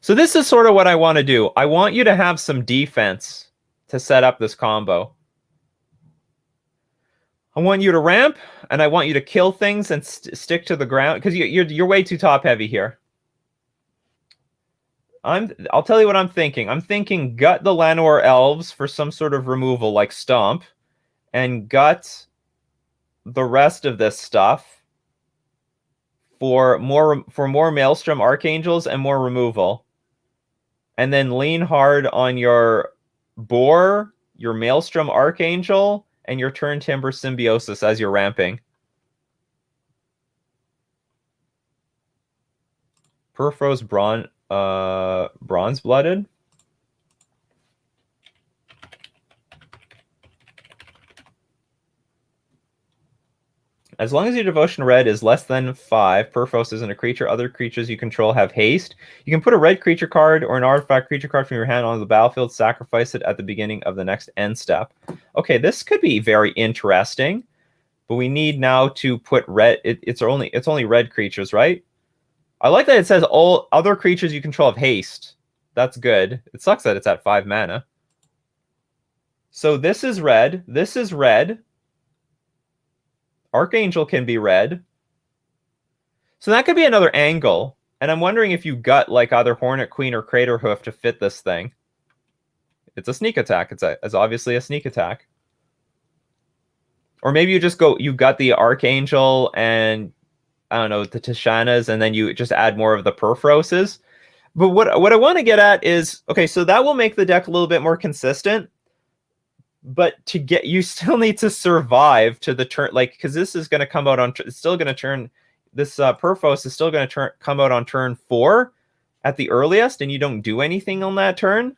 So this is sort of what I want to do. I want you to have some defense to set up this combo. I want you to ramp, and I want you to kill things and stick to the ground, because you're way too top heavy here. I'll tell you what I'm thinking. I'm thinking gut the Llanowar Elves for some sort of removal like Stomp, and gut the rest of this stuff for more Maelstrom Archangels and more removal. And then lean hard on your Boar, your Maelstrom Archangel, and your Turn Timber Symbiosis as you're ramping. Perfrost Bronze Blooded. As long as your devotion red is less than 5, Perfrost isn't a creature. Other creatures you control have haste. You can put a red creature card or an artifact creature card from your hand onto the battlefield, sacrifice it at the beginning of the next end step. Okay, this could be very interesting, but we need now to put red. It's only red creatures, right? I like that it says all other creatures you control have haste. That's good. It sucks that it's at 5 mana. So this is red. This is red. Archangel can be red. So that could be another angle. And I'm wondering if you gut like either Hornet Queen or Crater Hoof to fit this thing. It's a sneak attack. It's obviously a sneak attack. Or maybe you gut the Archangel and, I don't know, the Tishanas, and then you just add more of the Perfroses. But what I want to get at is, okay, so that will make the deck a little bit more consistent. But you still need to survive to the turn, like, because this is going to come out on, it's still going to turn, this Perfos is still going to come out on turn 4 at the earliest, and you don't do anything on that turn.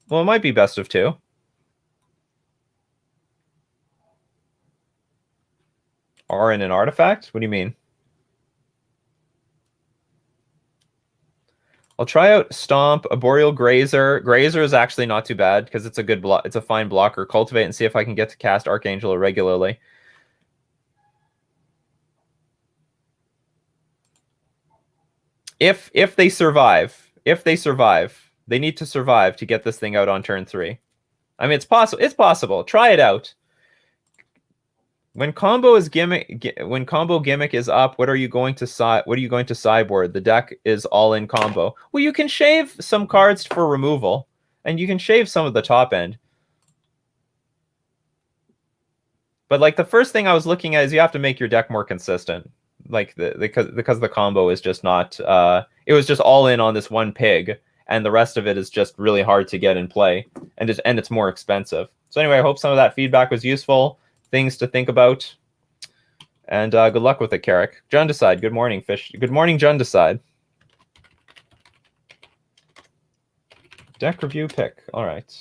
Well, it might be best of 2. Are in an artifact? What do you mean? I'll try out Stomp, Arboreal Grazer. Grazer is actually not too bad because it's a good block. It's a fine blocker. Cultivate and see if I can get to cast Archangel irregularly. If they survive, they need to survive to get this thing out on turn 3. I mean, it's possible. It's possible. Try it out. When combo gimmick is up, what are you going to sideboard? The deck is all in combo. Well, you can shave some cards for removal, and you can shave some of the top end. But like the first thing I was looking at is you have to make your deck more consistent. Like because the combo is just not. It was just all in on this one pig, and the rest of it is just really hard to get in play, and it's more expensive. So anyway, I hope some of that feedback was useful. Things to think about. And good luck with it, Carrick. John Decide. Good morning, Fish. Good morning, John Decide. Deck review pick. All right.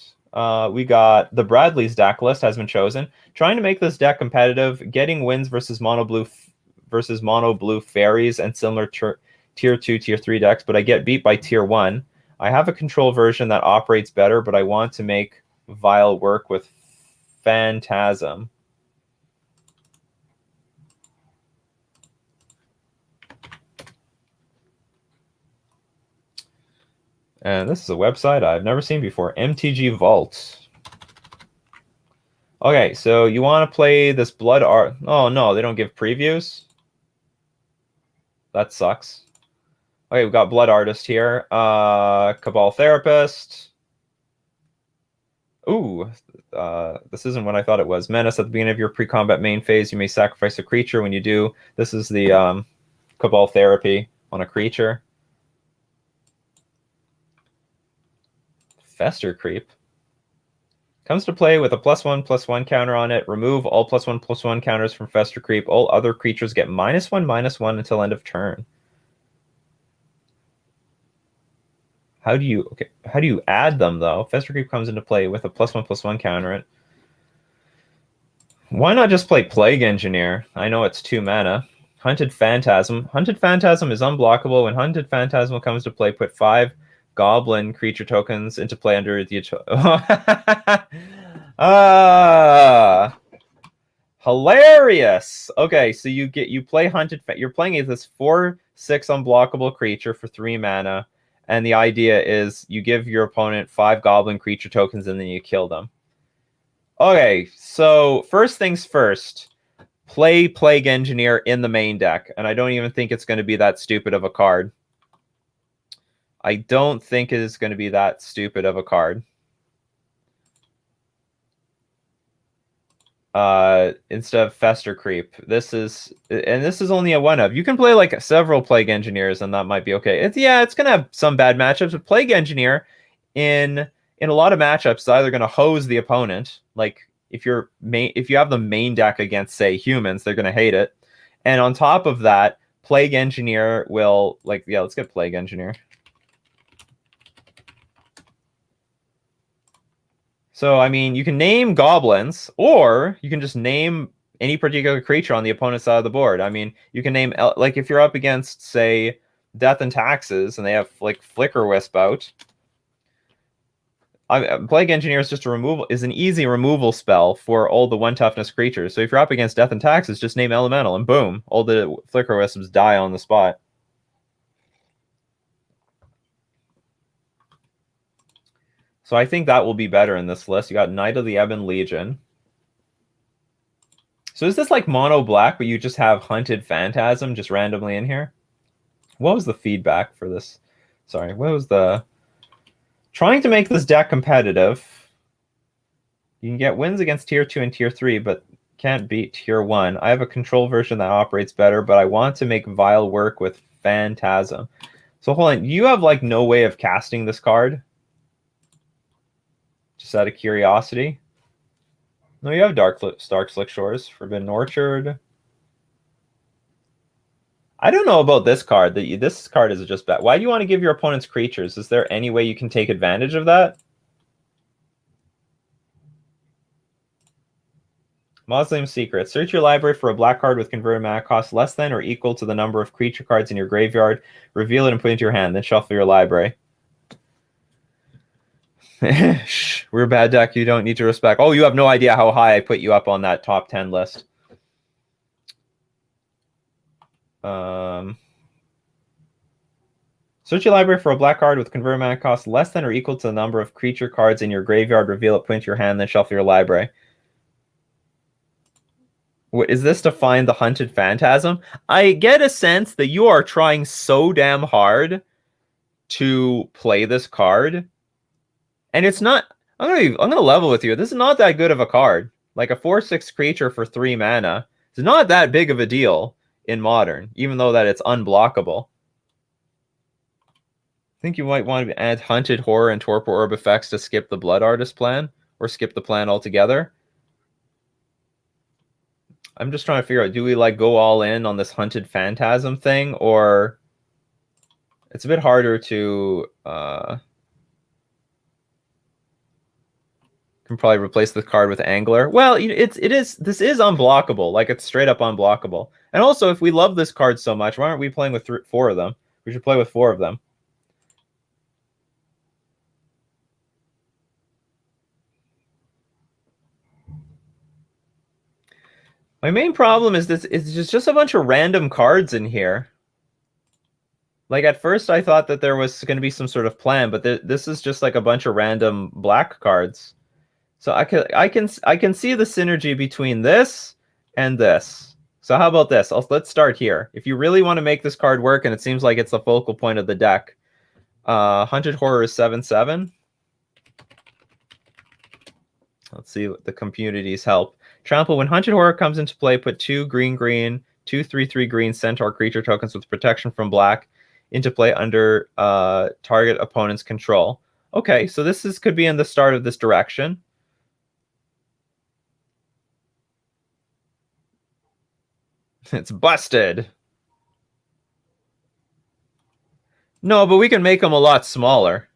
We got the Bradley's deck list has been chosen. Trying to make this deck competitive, getting wins versus mono blue fairies and similar tier 2, tier 3 decks, but I get beat by tier 1. I have a control version that operates better, but I want to make Vile work with Phantasm. And this is a website I've never seen before, MTG Vault. Okay, so you want to play this Blood Art. Oh, no, they don't give previews. That sucks. Okay, we've got Blood Artist here. Cabal Therapist. Ooh, this isn't what I thought it was. Menace at the beginning of your pre-combat main phase. You may sacrifice a creature. When you do, this is the Cabal Therapy on a creature. Fester Creep. Comes to play with a +1/+1 counter on it. Remove all +1/+1 counters from Fester Creep. All other creatures get -1/-1 until end of turn. How do you add them though? Fester Creep comes into play with a +1/+1 counter. Why not just play Plague Engineer? I know it's 2 mana. Hunted Phantasm. Hunted Phantasm is unblockable. When Hunted Phantasm comes to play, put 5 Goblin creature tokens into play under the hilarious. Okay, so you play Hunted. You're playing this 4/6 unblockable creature for 3 mana, and the idea is you give your opponent 5 Goblin creature tokens and then you kill them. Okay, so first things first, play Plague Engineer in the main deck, and I don't even think it's going to be that stupid of a card. I don't think it is going to be that stupid of a card. Instead of Fester Creep. This is only a 1/of. You can play like several Plague Engineers and that might be okay. It's gonna have some bad matchups, but Plague Engineer in a lot of matchups is either gonna hose the opponent. Like if you have the main deck against, say, humans, they're gonna hate it. And on top of that, Plague Engineer will let's get Plague Engineer. So, I mean, you can name goblins, or you can just name any particular creature on the opponent's side of the board. I mean, you can name, like, if you're up against, say, Death and Taxes, and they have, like, Flicker Wisp out. Plague Engineer is just an easy removal spell for all the 1 toughness creatures. So if you're up against Death and Taxes, just name Elemental, and boom, all the Flicker Wisps die on the spot. So I think that will be better in this list. You got Knight of the Ebon Legion. So is this like mono black, but you just have Hunted Phantasm just randomly in here? What was the feedback for this? Sorry, what was the... Trying to make this deck competitive. You can get wins against Tier 2 and Tier 3, but can't beat Tier 1. I have a control version that operates better, but I want to make Vile work with Phantasm. So hold on, you have like no way of casting this card? Just out of curiosity. No, you have Stark-Slick Shores, Forbidden Orchard. I don't know about this card. This card is just bad. Why do you want to give your opponents creatures? Is there any way you can take advantage of that? Mausoleum Secret. Search your library for a black card with converted mana cost less than or equal to the number of creature cards in your graveyard. Reveal it and put it into your hand. Then shuffle your library. Shh, we're a bad deck. You don't need to respect. Oh, you have no idea how high I put you up on that top 10 list. Search your library for a black card with converted mana cost less than or equal to the number of creature cards in your graveyard. Reveal it, put it into your hand, then shuffle your library. What is this to find the Hunted Phantasm? I get a sense that you are trying so damn hard to play this card. And it's not... I'm gonna level with you. This is not that good of a card. Like a 4/6 creature for 3 mana. It's not that big of a deal in Modern, even though that it's unblockable. I think you might want to add Hunted Horror and Torpor Orb effects to skip the Blood Artist plan, or skip the plan altogether. I'm just trying to figure out, do we like go all in on this Hunted Phantasm thing, or it's a bit harder to can probably replace the card with Angler. Well, this is unblockable. Like, it's straight up unblockable. And also, if we love this card so much, why aren't we playing with 4 of them? We should play with 4 of them. My main problem is this is just a bunch of random cards in here. Like, at first I thought that there was going to be some sort of plan, but this is just like a bunch of random black cards. So I can see the synergy between this and this. So how about this? Let's start here. If you really want to make this card work, and it seems like it's the focal point of the deck, Hunted Horror is 7/7. Let's see what the communities help. Trample. When Hunted Horror comes into play, put 2 green, 2 3/3 green centaur creature tokens with protection from black into play under target opponent's control. Okay, so this could be in the start of this direction. It's busted. No, but we can make them a lot smaller.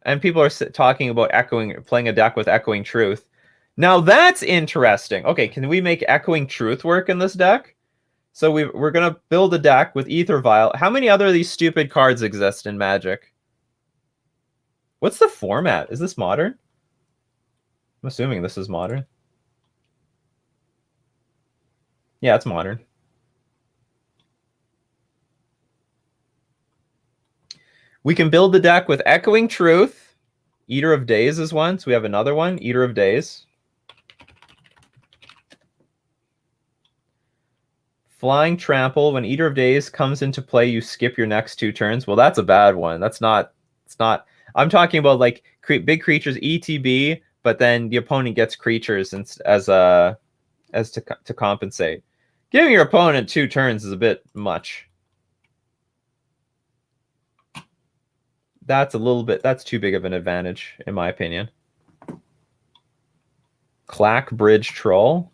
And people are talking about playing a deck with Echoing Truth. Now that's interesting. Okay, can we make Echoing Truth work in this deck? So we're going to build a deck with Ether Vial. How many other of these stupid cards exist in Magic? What's the format? Is this modern? I'm assuming this is modern. Yeah, it's modern. We can build the deck with Echoing Truth. Eater of Days is one, so we have another one. Eater of Days. Flying Trample. When Eater of Days comes into play, you skip your next 2 turns. Well, that's a bad one. That's not... It's not... I'm talking about like big creatures, ETB, but then the opponent gets creatures as to compensate. Giving your opponent 2 turns is a bit much. That's too big of an advantage, in my opinion. Clack Bridge Troll.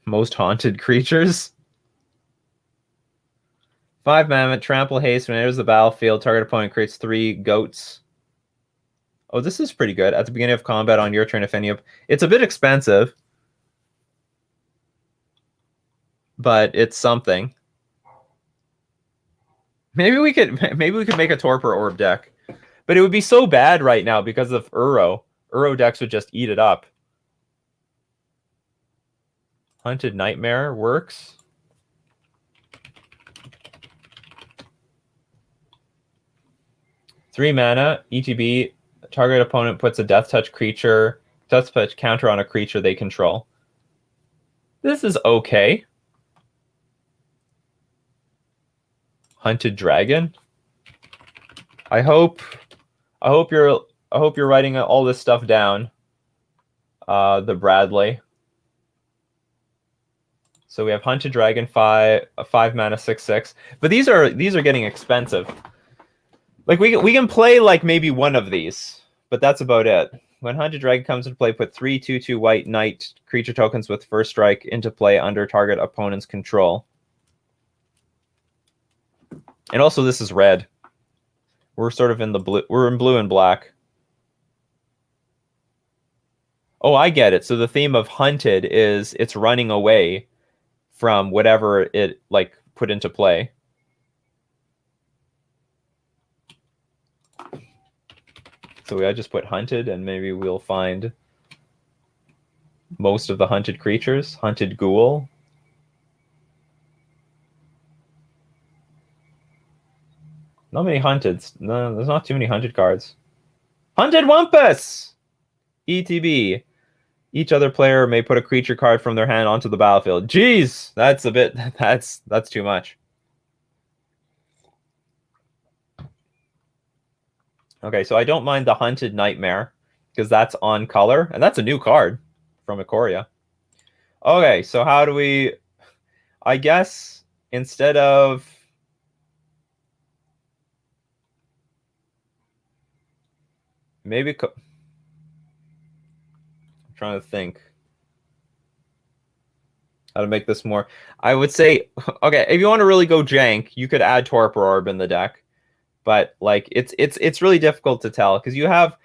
Most Haunted Creatures. 5 Mammoth, Trample Haste. When it enters the battlefield, target opponent creates 3 goats. Oh, this is pretty good. At the beginning of combat on your turn, if any of... It's a bit expensive, but it's something. Maybe we could make a Torpor Orb deck. But it would be so bad right now because of Uro. Uro decks would just eat it up. Hunted Nightmare works. Three mana, ETB, target opponent puts a Death Touch counter on a creature they control. This is okay. Hunted Dragon. I hope you're writing all this stuff down. The Bradley. So we have Hunted Dragon, a 5 mana 6/6. But these are getting expensive. Like we can play like maybe one of these, but that's about it. When Hunted Dragon comes into play, put 3 2/2 white knight creature tokens with first strike into play under target opponent's control. And also this is red. We're sort of in the blue. We're in blue and black. Oh, I get it. So the theme of Hunted is it's running away from whatever it like put into play. So I just put Hunted, and maybe we'll find most of the hunted creatures. Hunted Ghoul. Not many hunteds. No, there's not too many hunted cards. Hunted Wumpus! ETB. Each other player may put a creature card from their hand onto the battlefield. Jeez! That's a bit... That's too much. Okay, so I don't mind the Hunted Nightmare, because that's on color, and that's a new card from Ikoria. Okay, so how do we... I guess instead of... Maybe... I'm trying to think how to make this more... I would say, okay, if you want to really go jank, you could add Torpor Orb in the deck. But like it's really difficult to tell because you have...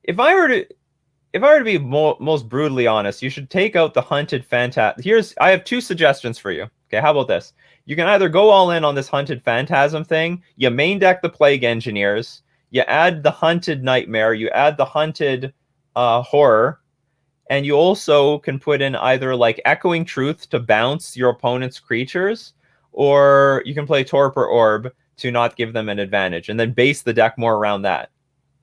If I were to be most brutally honest, you should take out the Hunted Phantasm. I have 2 suggestions for you. Okay, how about this? You can either go all in on this Hunted Phantasm thing, you main deck the Plague Engineers, you add the Hunted Nightmare, you add the Hunted Horror, and you also can put in either like Echoing Truth to bounce your opponent's creatures, or you can play Torpor Orb to not give them an advantage, and then base the deck more around that.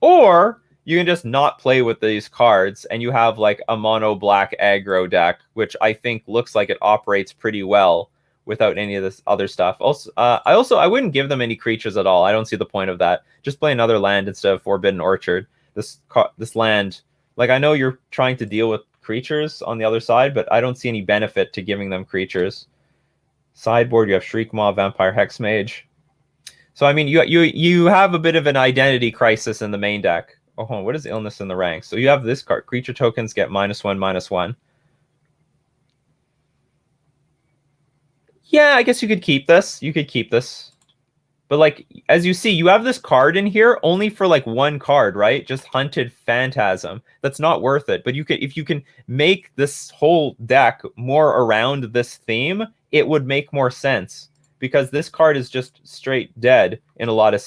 Or you can just not play with these cards, and you have like a mono black aggro deck, which I think looks like it operates pretty well without any of this other stuff. Also, I wouldn't give them any creatures at all. I don't see the point of that. Just play another land instead of Forbidden Orchard. This land, like, I know you're trying to deal with creatures on the other side, but I don't see any benefit to giving them creatures. Sideboard, you have Shriek Maw, Vampire, Hexmage. So I mean, you have a bit of an identity crisis in the main deck. Oh, hold on. What is Illness in the Ranks? So you have this card. Creature tokens get -1/-1. Yeah, I guess you could keep this. You could keep this. But like, as you see, you have this card in here only for like one card, right? Just Hunted Phantasm. That's not worth it. But you could, if you can make this whole deck more around this theme, it would make more sense. Because this card is just straight dead in a lot of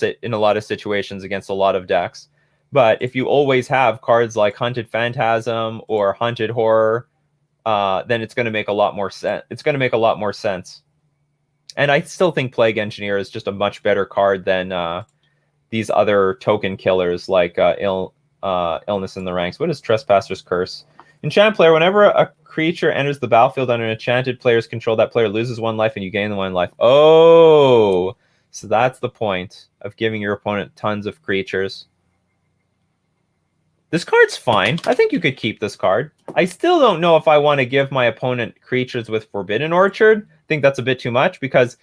situations against a lot of decks. But if you always have cards like Hunted Phantasm or Hunted Horror, then it's going to make a lot more sense. It's going to make a lot more sense. And I still think Plague Engineer is just a much better card than these other token killers like Illness in the Ranks. What is Trespasser's Curse? Enchant player, whenever a creature enters the battlefield under an enchanted player's control, that player loses 1 life and you gain the 1 life. Oh, so that's the point of giving your opponent tons of creatures. This card's fine. I think you could keep this card. I still don't know if I want to give my opponent creatures with Forbidden Orchard. I think that's a bit too much because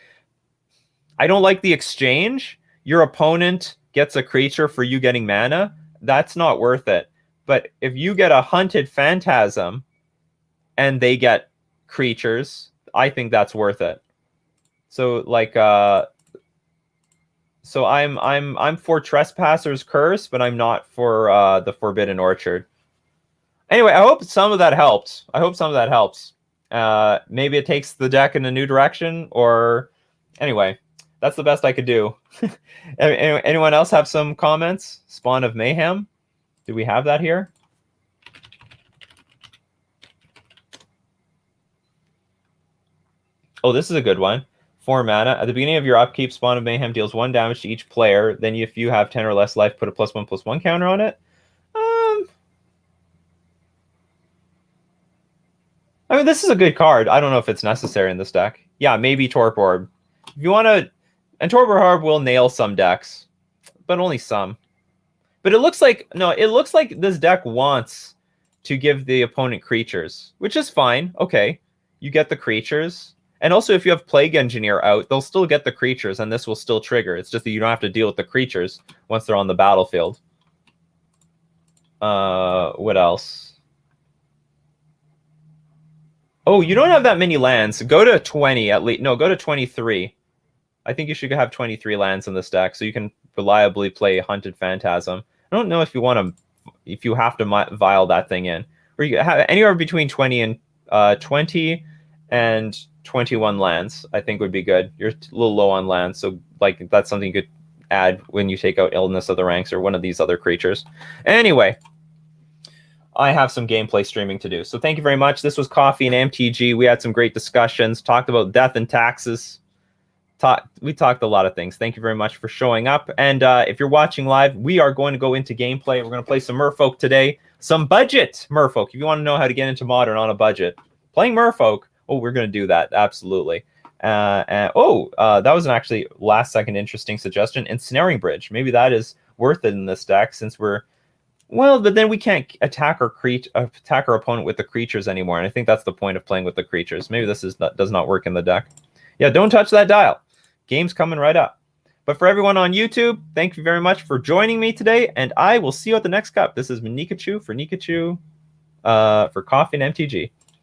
I don't like the exchange. Your opponent gets a creature for you getting mana. That's not worth it. But if you get a Hunted Phantasm and they get creatures, I think that's worth it. So like so I'm for Trespasser's Curse, but I'm not for the Forbidden Orchard. Anyway, I hope some of that helped. Maybe it takes the deck in a new direction, or anyway, that's the best I could do. Anyone else have some comments? Spawn of Mayhem. Do we have that here? Oh, this is a good one. 4 mana. At the beginning of your upkeep, Spawn of Mayhem deals 1 damage to each player. Then if you have 10 or less life, put a +1/+1 counter on it. I mean, this is a good card. I don't know if it's necessary in this deck. Yeah, maybe Torpor Orb. If you want to... And Torpor Orb will nail some decks, but only some. But it looks like... No, it looks like this deck wants to give the opponent creatures, which is fine. Okay, you get the creatures. And also, if you have Plague Engineer out, they'll still get the creatures, and this will still trigger. It's just that you don't have to deal with the creatures once they're on the battlefield. What else? Oh, you don't have that many lands. Go to 20 at least. No, go to 23. I think you should have 23 lands in this deck, so you can reliably play Hunted Phantasm. I don't know if you want to, if you have to vial that thing in, or you have anywhere between 20 and 21 lands. I think would be good. You're a little low on lands, so like that's something you could add when you take out Illness of the Ranks or one of these other creatures. Anyway, I have some gameplay streaming to do. So thank you very much. This was Coffee and MTG. We had some great discussions, talked about death and taxes. We talked a lot of things. Thank you very much for showing up. And if you're watching live, we are going to go into gameplay. We're going to play some Merfolk today. Some budget Merfolk. If you want to know how to get into Modern on a budget, playing Merfolk. Oh, we're going to do that. Absolutely. That was an actually last-second interesting suggestion. Ensnaring Bridge. Maybe that is worth it in this deck since we're... Well, but then we can't attack our opponent with the creatures anymore, and I think that's the point of playing with the creatures. Maybe this does not work in the deck. Yeah, don't touch that dial. Game's coming right up. But for everyone on YouTube, thank you very much for joining me today, and I will see you at the next cup. This is Nikachu for Coffee and MTG.